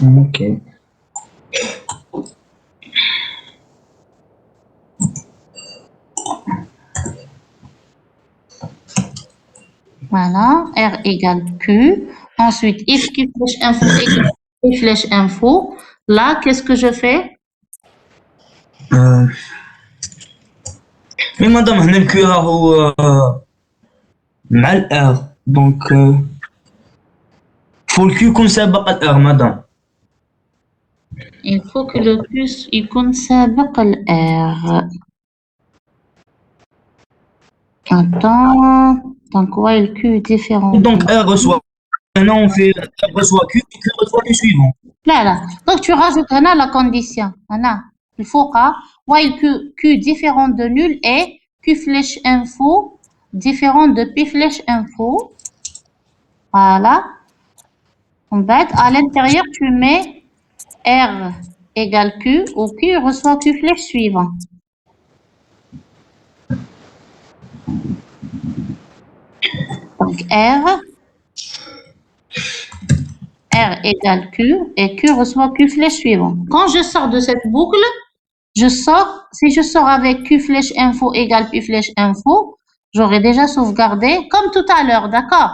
Ok. Voilà. R égale Q. Ensuite, if Q flèche info égale Q flèche info. Là, qu'est-ce que je fais? Mais madame, هنا ال Q راهو مع ال R. Donc, faut le Q يكون سابق ال R, madame. Il faut que le Q يكون سابق ال R. Attends. Donc, while Q est différent. Donc, R reçoit. Maintenant, on fait R reçoit Q reçoit Q suivant. Là. Donc, tu rajoutes là la condition. Là. Il faut que while Q différent de nul et Q flèche info différent de P flèche info. Voilà. En fait, à l'intérieur, tu mets R égale Q ou Q reçoit Q flèche suivant. Donc, R égale Q et Q reçoit Q flèche suivant. Quand je sors de cette boucle, si je sors avec Q flèche info égale P flèche info, j'aurais déjà sauvegardé comme tout à l'heure, d'accord?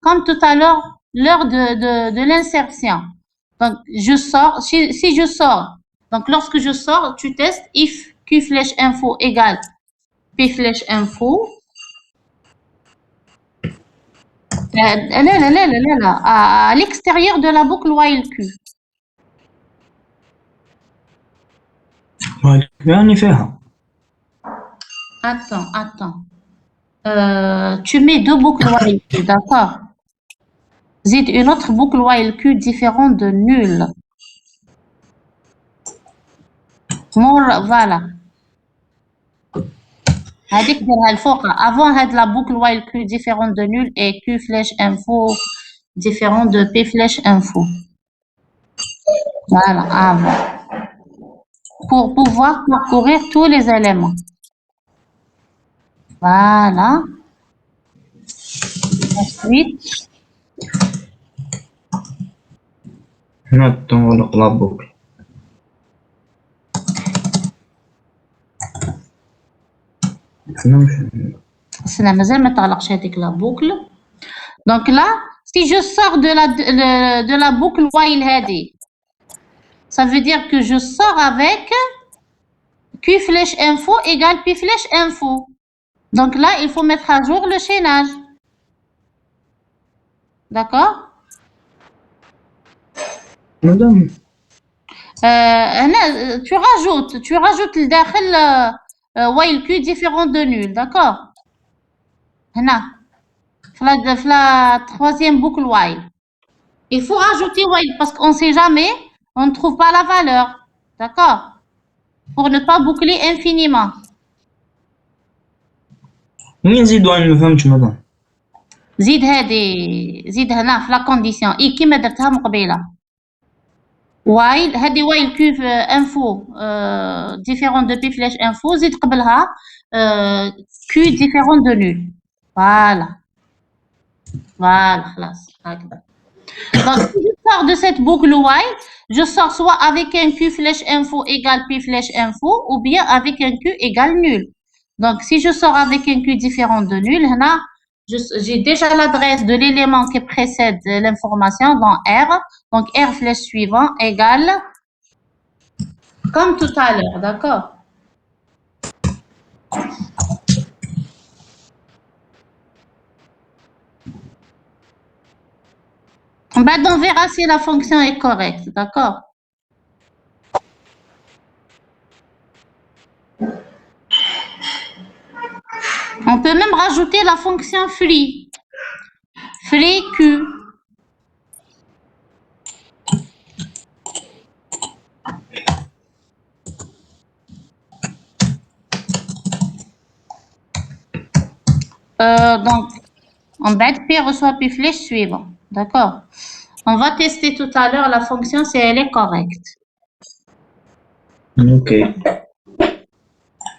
Comme tout à l'heure, l'heure de l'insertion. Donc, je sors, si je sors, donc lorsque je sors, tu testes if Q flèche info égale P flèche info. Là, à l'extérieur de la boucle while Q. يعني فيها. Attends. Tu mets deux boucles while Q, d'accord? Zid une autre boucle while Q différente de nul. Voilà. هذيك ديرها الفوق. Avant هاد la boucle while Q différente de nul et Q flèche info différent de P flèche info. Voilà, avant. Pour pouvoir parcourir tous les éléments. Voilà. Ensuite, نغلق لا بوكل. c'est مازال ما تغلقش هذيك la boucle. Donc là, si je sors de la boucle while هذه, ça veut dire que je sors avec Q flèche info égale P flèche info. Donc là, il faut mettre à jour le chaînage. D'accord? Madame, هنا tu rajoutes لداخل while Q différent de nul, d'accord? هنا في la troisième boucle while. Il faut rajouter while parce qu'on ne sait jamais, on ne trouve pas la valeur, d'accord? Pour ne pas boucler infiniment. وين نزيدو أنا مفهمتش مدام. زيد هنا في لا كونديسيون اي كيما درتها من قبيله. while هذه while Q info différent de P flash info زيد قبلها Q différent de nul. Voilà خلاص هكذا. Donc si je sors de cette boucle while, je sors soit avec un Q flash info égale P flash info ou bien avec un Q égale nul. Donc si je sors avec un Q différent de nul, هنا j'ai déjà l'adresse de l'élément qui précède l'information dans R. Donc, R flèche suivant égale comme tout à l'heure, d'accord? On verra si la fonction est correcte, d'accord? On peut même rajouter la fonction free. Free Q. Donc, en bas de P reçoit P flèche suivant. D'accord? On va tester tout à l'heure la fonction si elle est correcte. Ok.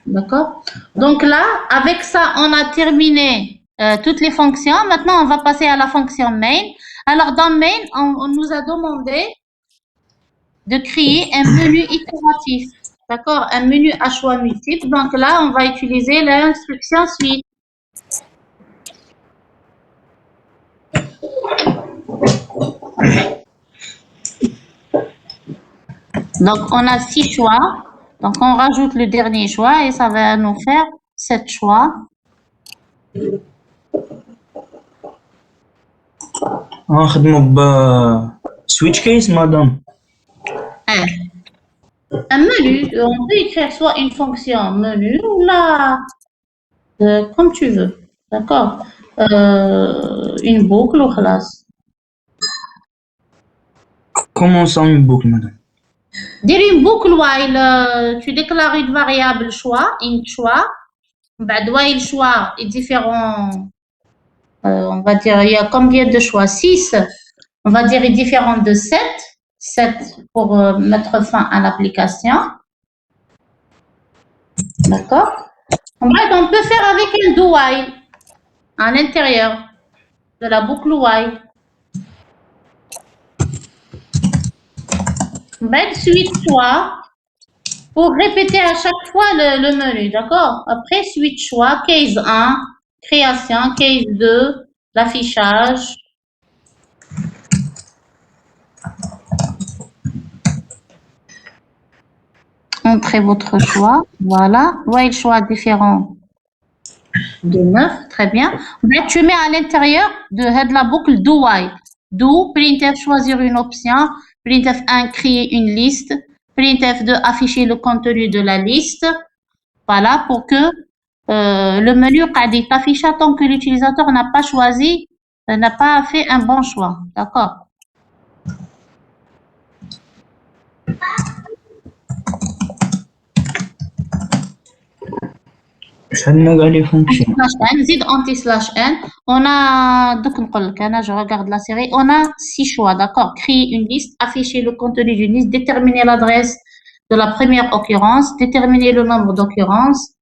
D'accord? Donc là, avec ça, on a terminé toutes les fonctions. Maintenant, on va passer à la fonction main. Alors, dans main, on nous a demandé de créer un menu itératif. D'accord? Un menu à choix multiples. Donc là, on va utiliser l'instruction suite. Donc, on a 6 choix. Donc, on rajoute le dernier choix et ça va nous faire 7 choix. نخدمو ب switch case madame. Un menu, on peut écrire soit une fonction menu ou là, comme tu veux. D'accord? Une boucle ou classe. Comment ça une boucle madame? Dire une boucle while tu déclares une variable choix, int choix. While choix est différent. On va dire, il y a combien de choix? 6. On va dire est différent de 7. 7 pour mettre fin à l'application. D'accord? Bref, on peut faire avec un do while à l'intérieur de la boucle while. Suite choix pour répéter à chaque fois le menu, d'accord? Après, suite choix, case 1, création, case 2, l'affichage. Entrez votre choix, voilà. While choix différent de 9, très bien. Tu mets à l'intérieur de la boucle do while. Do, printf choisir une option, printf 1 créer une liste, printf 2 afficher le contenu de la liste. Voilà, pour que le menu s'affiche tant que l'utilisateur n'a pas choisi, n'a pas fait un bon choix. D'accord? les fonctions. Zid anti/n. On a, donc je regarde la série. On a 6 choix, d'accord. Créer une liste, afficher le contenu d'une liste, déterminer l'adresse de la première occurrence, déterminer le nombre d'occurrences,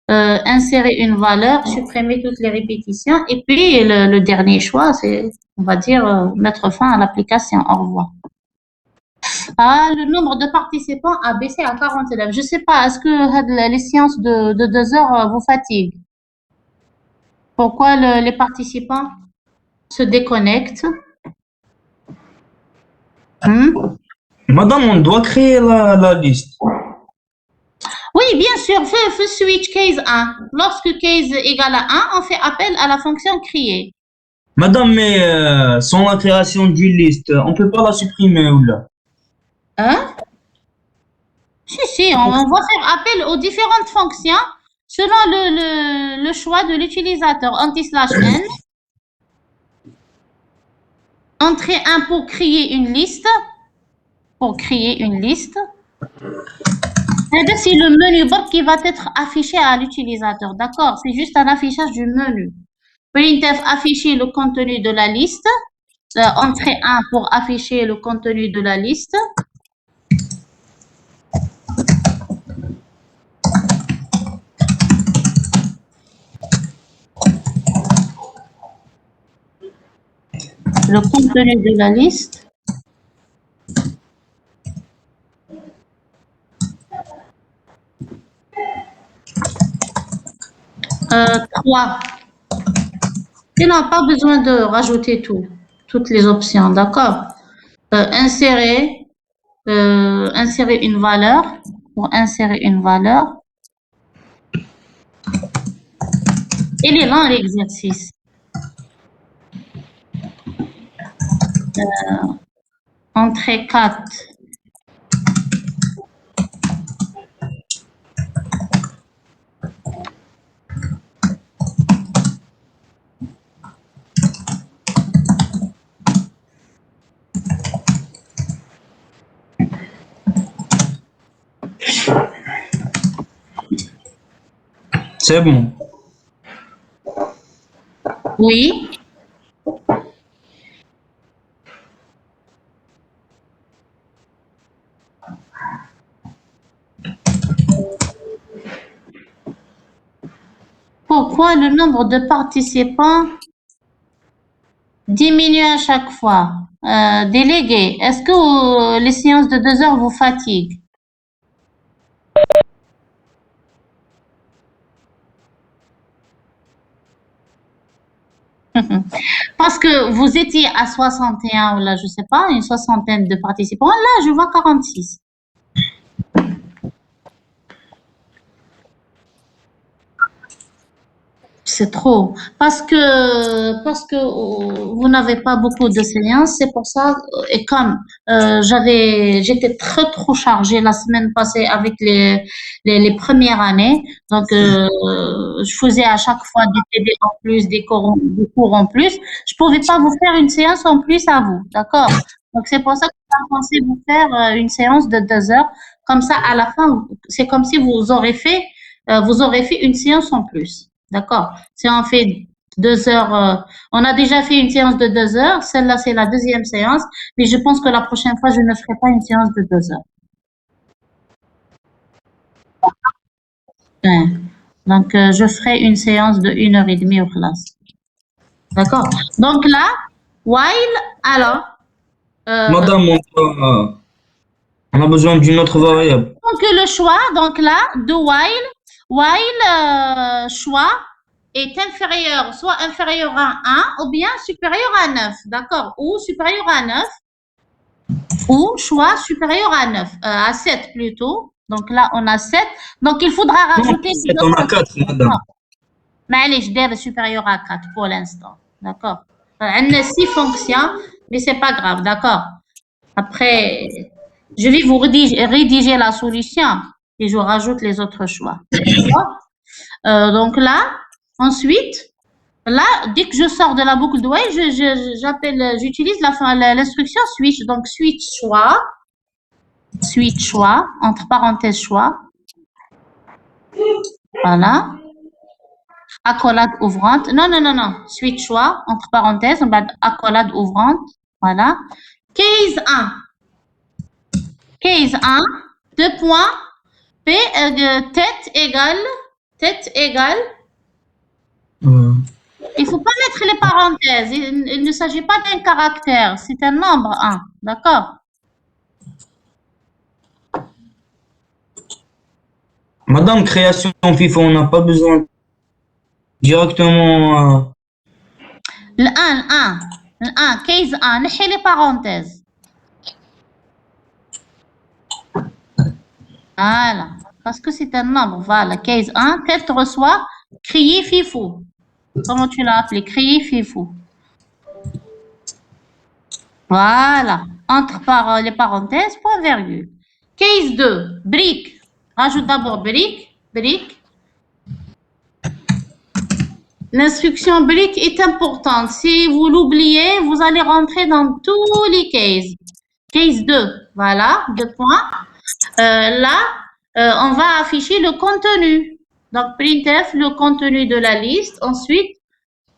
insérer une valeur, supprimer toutes les répétitions. Et puis le dernier choix, c'est, on va dire, mettre fin à l'application. Au revoir. Le nombre de participants a baissé à 40 élèves. Je ne sais pas, est-ce que les séances de 2 heures vous fatiguent? Pourquoi les participants se déconnectent? Madame, on doit créer la liste. Oui, bien sûr, fais switch case 1. Lorsque case égale à 1, on fait appel à la fonction créer. Madame, mais sans la création d'une liste, on ne peut pas la supprimer ou là? Hein? Si, on va faire appel aux différentes fonctions selon le choix de l'utilisateur. Anti/n. Entrée 1 pour créer une liste. Pour créer une liste. C'est le menu bar qui va être affiché à l'utilisateur. D'accord? C'est juste un affichage du menu. Printf afficher le contenu de la liste. Entrée 1 pour afficher le contenu de la liste. Le contenu de la liste. Trois. Il n'a pas besoin de rajouter toutes les options, d'accord? Insérer une valeur. Pour insérer une valeur. Il est là l'exercice. Entrée 4. C'est bon. Oui. Pourquoi le nombre de participants diminue à chaque fois? Délégué, est-ce que les séances de 2 heures vous fatiguent? Parce que vous étiez à 61 ou là, je sais pas, une soixantaine de participants. Là, je vois 46. C'est trop. Parce que vous n'avez pas beaucoup de séances, c'est pour ça. Et comme j'étais trop chargée la semaine passée avec les premières années, donc je faisais à chaque fois des TD en plus, des cours en plus. Je pouvais pas vous faire une séance en plus à vous, d'accord? Donc c'est pour ça que j'ai pensé vous faire une séance de 2 heures. Comme ça, à la fin, c'est comme si vous aurez fait une séance en plus. D'accord. Si on fait 2 heures, on a déjà fait une séance de 2 heures. Celle-là, c'est la deuxième séance. Mais je pense que la prochaine fois, je ne ferai pas une séance de 2 heures. Ouais. Donc, je ferai une séance de 1h30 au classe. D'accord. Donc là, while, alors. Madame, on a besoin d'une autre variable. Donc le choix, donc là, de while choix est inférieur, soit inférieur à 1 ou bien supérieur à 9, d'accord? Ou supérieur à 9, ou choix supérieur à 9, à 7 plutôt. Donc là, on a 7. Donc il faudra rajouter... On a 4, madame. Mais je dirais supérieur à 4 pour l'instant, d'accord? On a 6 fonctions, mais c'est pas grave, d'accord? Après, je vais vous rédiger la solution et je rajoute les autres choix. Donc là, ensuite, là, dès que je sors de la boucle de while, j'utilise l'instruction switch. Donc, switch choix, entre parenthèses choix. Voilà. Accolade ouvrante. Non. Switch choix, entre parenthèses, on va accolade ouvrante. Voilà. Case 1. Case 1, 2 points, P, tête égale. Il ne faut pas mettre les parenthèses. Il ne s'agit pas d'un caractère, c'est un nombre 1. D'accord? Madame, création FIFO, on n'a pas besoin directement. Le 1, case 1, نحي les parenthèses. Voilà, parce que c'est un nombre. Voilà, case 1, tête reçoit, crier FIFO. Comment tu l'as appelé? Crier FIFO. Voilà. Entre les parenthèses, point virgule. Case 2, brique. Rajoute d'abord brique, brique. L'instruction brique est importante. Si vous l'oubliez, vous allez rentrer dans tous les cases. Case 2, voilà, 2 points. Là, on va afficher le contenu. Donc, printf, le contenu de la liste. Ensuite,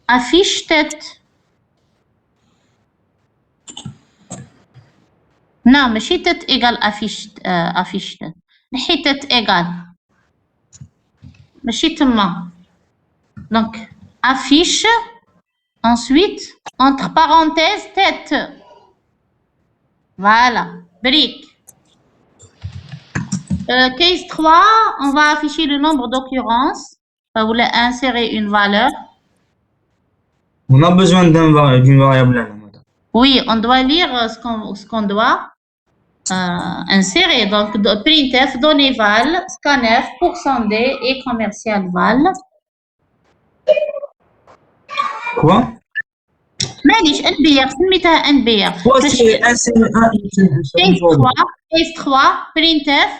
affiche tête. Non, ماشي tête égale affiche tête. نحي tête égale. ماشي تما. Donc, affiche. Ensuite, entre parenthèses, tête. Voilà, brique. Case 3, on va afficher le nombre d'occurrences. Vous voulez insérer une valeur. On a besoin d'une variable là, madame. Oui, on doit lire ce qu'on doit insérer. Donc, printf, données val, scanf, %d et commercial val. Quoi? معليش NBR سميتها NBR. Quoi, c'est insérer un Case 3, printf,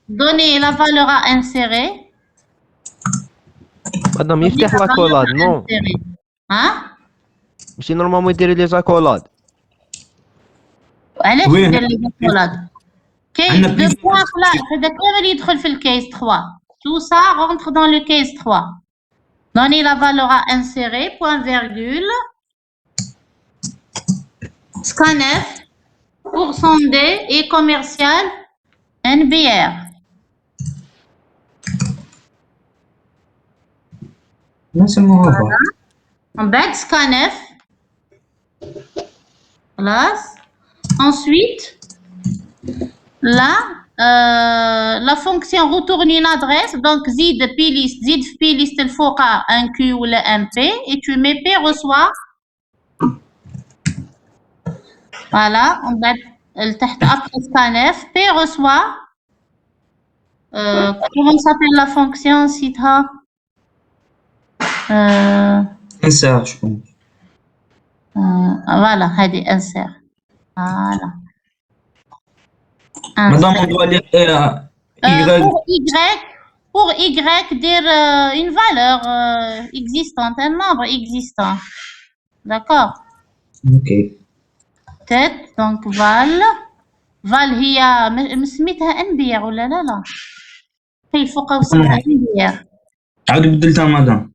donner la valeur à insérer. مادام يفتح لاكولاد نو ها؟ ماشي نورمالمون يدير لي زاكولاد. علاش Oui. ندير لي زاكولاد؟ كاين عندنا دو plusieurs بوان خلاص هذا كامل يدخل في الكيس 3. Tout ça rentre dans le case 3. Donner la valeur à insérer, point virgule, scanf, %d et commercial NBR. Non, c'est mon rapport. En bas, scanf. Classe. Ensuite, là, la fonction retourne une adresse. Donc, zid plist, zid plist il faut un Q ou un P et tu mets P reçoit. Voilà, on va après scanf, P reçoit. Comment s'appelle la fonction Sita? Insert, je pense. Voilà, هذه insert. Voilà. Madame, on doit lire Y. Pour Y, dire une valeur existante, un nombre existant. D'accord? Ok. Tête, donc val. Val هي مسميتها NBR ولا لا؟ هي فوق وسمها NBR. عاود بدلتها مدام.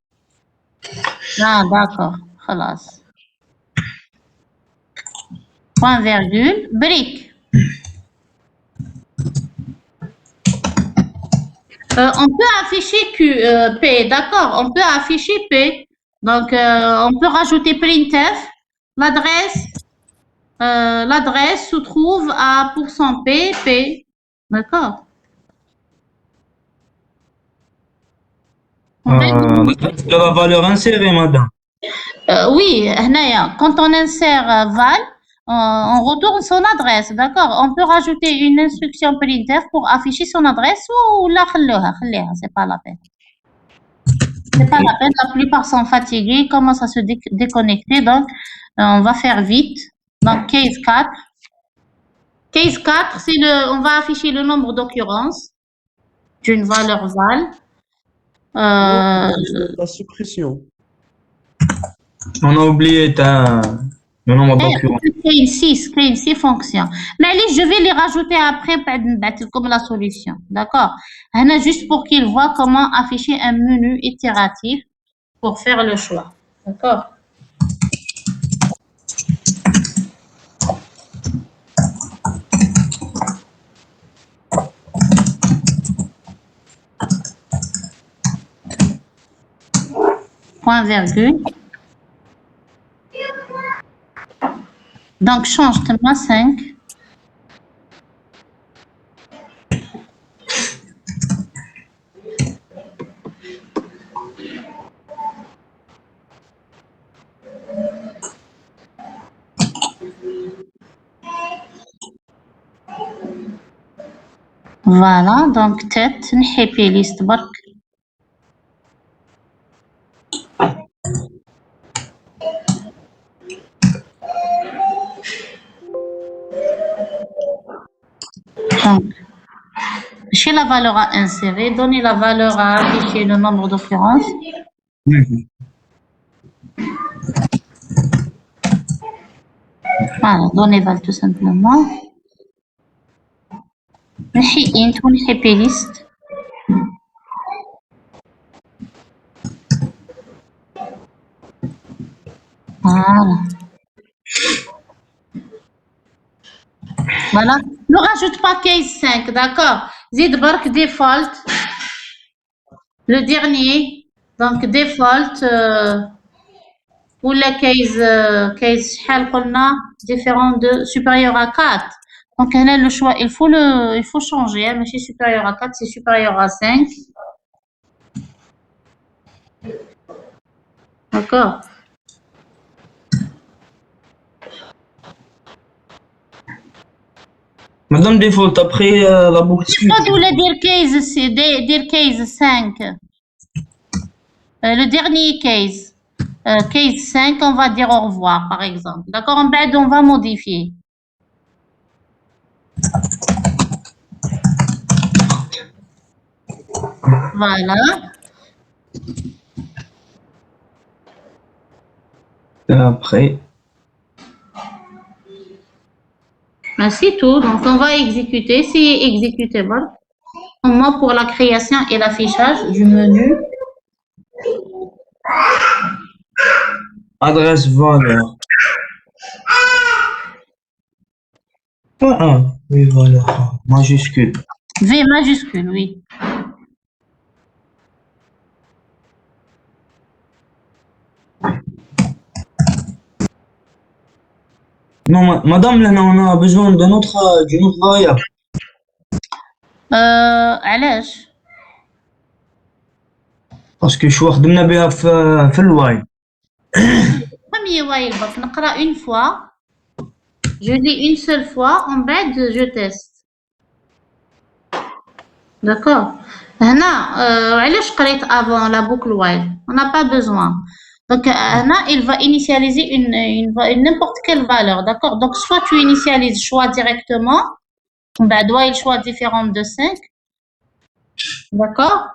D'accord, خلاص. Point virgule, brique. On peut afficher P, d'accord, on peut afficher P. Donc, on peut rajouter printf. L'adresse se trouve à %P, P. D'accord. La valeur insérée, madame. Oui, quand on insère val, on retourne son adresse, d'accord. On peut rajouter une instruction printf pour afficher son adresse ou la خلوها, c'est pas la peine. C'est pas la peine, la plupart sont fatigués, commencent à se déconnecter, donc on va faire vite. Donc case 4. Case 4, on va afficher le nombre d'occurrences d'une valeur val. La suppression. On a oublié le nombre d'occurrences. Crane 6 fonctions. Mais allez, je vais les rajouter après comme la solution. D'accord? Juste pour qu'ils voient comment afficher un menu itératif pour faire le choix. D'accord? Point virgule. Donc, change thème 5. Voilà, donc tête, نحي playlist برك. Donc, chez la valeur à insérer, donner la valeur à afficher le nombre d'occurrences. Mhm. Voilà, donner val tout simplement. نحي int ونحي plist. Voilà. Voilà. Ne rajoute pas case 5, d'accord? Zid bark default. Le dernier. Donc default ou la case شحال قلنا différent de supérieur à 4. Donc هنا le choix il faut changer, hein, ماشي supérieur à 4, c'est supérieur à 5. D'accord? Madame Default, après la boucle Default ou la dire case, c'est dire case 5. Le dernier case. Case 5, on va dire au revoir, par exemple. D'accord? En bas, on va modifier. Voilà. après. C'est tout. Donc, on va exécuter. C'est exécutable. Au moins pour la création et l'affichage du menu. Adresse valeur. Ah, oui, voilà. Majuscule. V majuscule, oui. Non, madame, là, on a besoin d'une autre variable. علاش؟ Parce que شو خدمنا بها في الواي. Premier while, donc, نقرأ une fois. Je lis une seule fois. En bas, je teste. D'accord. هنا علاش قريت avant la boucle while? On n'a pas besoin. Donc هنا il va initialiser une n'importe quelle valeur, d'accord? Donc soit tu initialises choix directement, بعد while choix différent de 5, d'accord?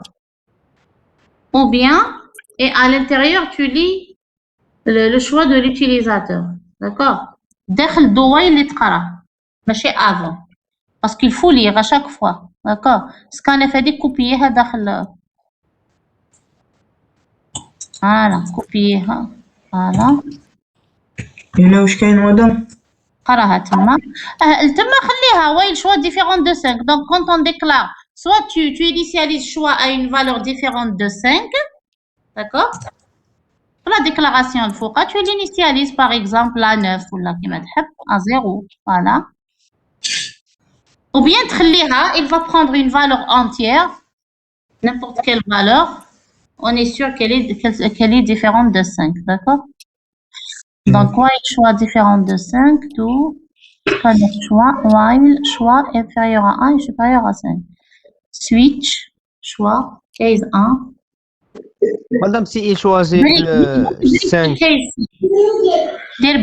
Ou bien et à l'intérieur tu lis le choix de l'utilisateur, d'accord? داخل do while اللي تقرا ماشي avant. Parce qu'il faut lire à chaque fois, d'accord? Scanf هذيك كوبييها داخل. Voilà, كوبييها. Voilà. هنا واش كاين مدام؟ قراها تما. تما خليها while choix différent de 5. Donc quand on déclare, soit tu initialises choix à une valeur différente de 5, d'accord? Pour la déclaration الفوقها tu l'initialises par exemple à 9 ولا كيما تحب à 0. Voilà. Ou bien تخليها, il va prendre une valeur entière, n'importe quelle valeur. On est sûr qu'elle est différente de 5, d'accord? Donc, while choix différent de 5, d'où choix, while choix inférieur à 1 et supérieur à 5. Switch, choix, case 1. Madame, si il choisit le 5,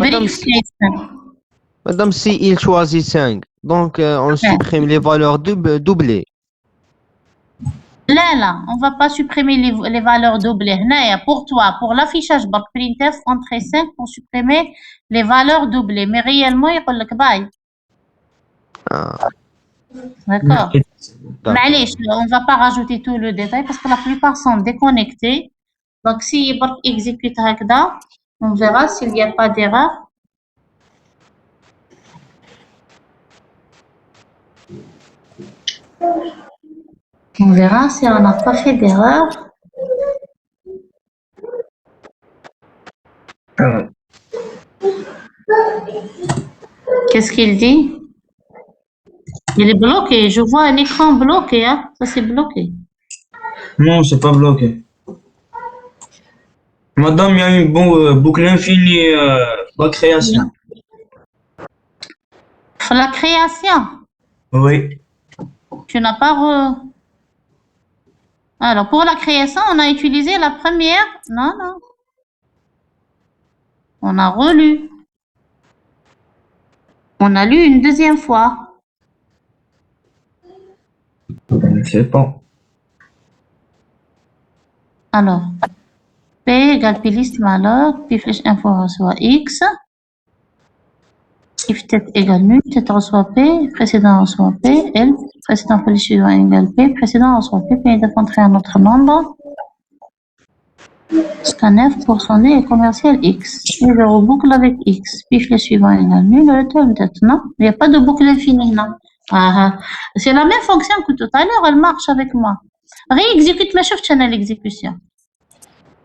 Madame, Madame, si il choisit 5, donc on supprime les valeurs doublées. Là, on ne va pas supprimer les valeurs doublées. Pour toi, pour l'affichage printf, entrée 5 pour supprimer les valeurs doublées. Mais réellement, il y a le bye. D'accord. Mais on ne va pas rajouter tout le détail parce que la plupart sont déconnectés. Donc, si il exécute Hakda, on verra s'il n'y a pas d'erreur. On verra si on n'a pas fait d'erreur. Qu'est-ce qu'il dit? Il est bloqué. Je vois un écran bloqué. Hein? Ça, c'est bloqué. Non, c'est pas bloqué. Madame, il y a une boucle infinie la création. La création? Oui. Tu n'as pas Alors, pour la création, on a utilisé la première. Non. On a relu. On a lu une deuxième fois. Je ne sais pas. Alors, P égale P liste malloc, P flèche info reçoit X. If tête égale nul, tête reçoit P, précédent reçoit P, L, précédent police suivant égale P, précédent reçoit P, P doit entrer un autre nombre. Scanner pour sonner et commercial X. Et je reboucle avec X. Puis le suivant égale nul, le retour peut-être, non? Il n'y a pas de boucle infinie, non? Ah, c'est la même fonction que tout à l'heure, elle marche avec moi. Réexécute ma chef channel exécution.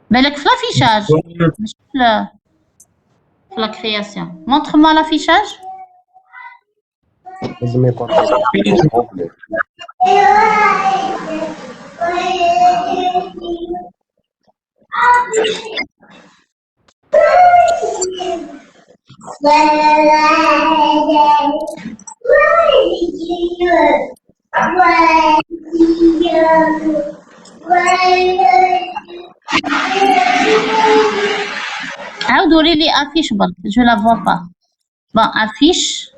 Mais l'affichage, la création. Montre-moi l'affichage. عاودوا لي affiche برك. Je la vois pas. Bon, affiche.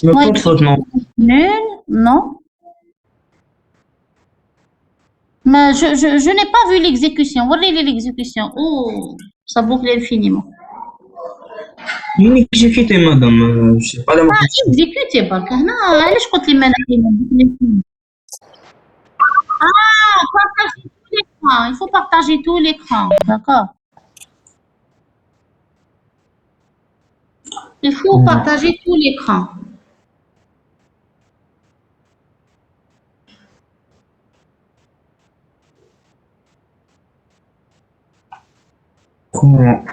Il n'y a pas de faute, non. Nul, non. Mais je n'ai pas vu l'exécution. Regardez l'exécution. Oh, ça boucle infiniment. Il est exécuté, madame. Je sais pas la Ah, exécuté برك. هنا علاش قلت لي ما Ah, partager tout l'écran. Il faut partager tout l'écran. D'accord. Il faut partager tout l'écran. Comment?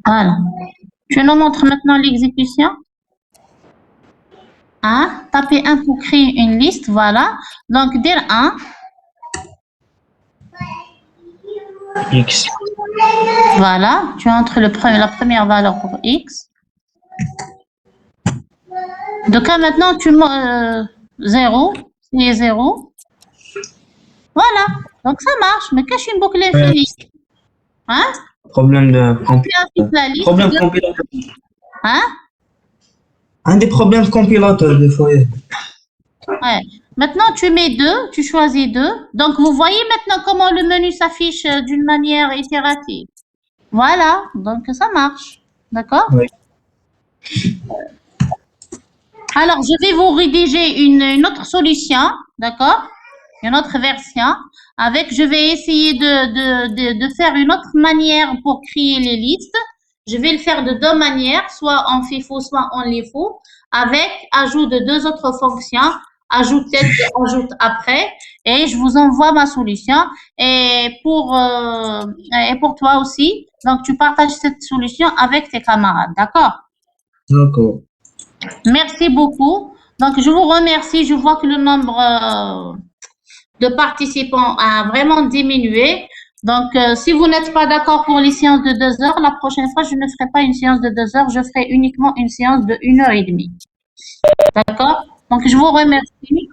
Voilà. Je nous montre maintenant l'exécution. Hein? Tapez 1 pour créer une liste, voilà. Donc, dire 1. X. Voilà. Tu entres la première valeur pour X. Donc, là, maintenant, tu 0. C'est 0. Voilà. Donc, ça marche. Mais cache une boucle infinie. Hein? Problème de La liste problème de... compilateur. Hein? Un des problèmes de compilateur, des fois. Ouais. Maintenant, tu mets 2, tu choisis 2. Donc, vous voyez maintenant comment le menu s'affiche d'une manière itérative. Voilà, donc ça marche. D'accord? Oui. Alors, je vais vous rédiger une autre solution, d'accord? Une autre version. Je vais essayer de faire une autre manière pour créer les listes. Je vais le faire de deux manières, soit en FIFO, soit en LIFO, avec ajout de deux autres fonctions, ajout tête et ajout après. Et je vous envoie ma solution. Et pour toi aussi, donc tu partages cette solution avec tes camarades, d'accord? D'accord. Merci beaucoup. Donc, je vous remercie. Je vois que le nombre de participants a vraiment diminué. Donc, si vous n'êtes pas d'accord pour les séances de 2 heures, la prochaine fois, je ne ferai pas une séance de 2 heures, je ferai uniquement une séance de 1 heure et demie. D'accord? Donc, je vous remercie.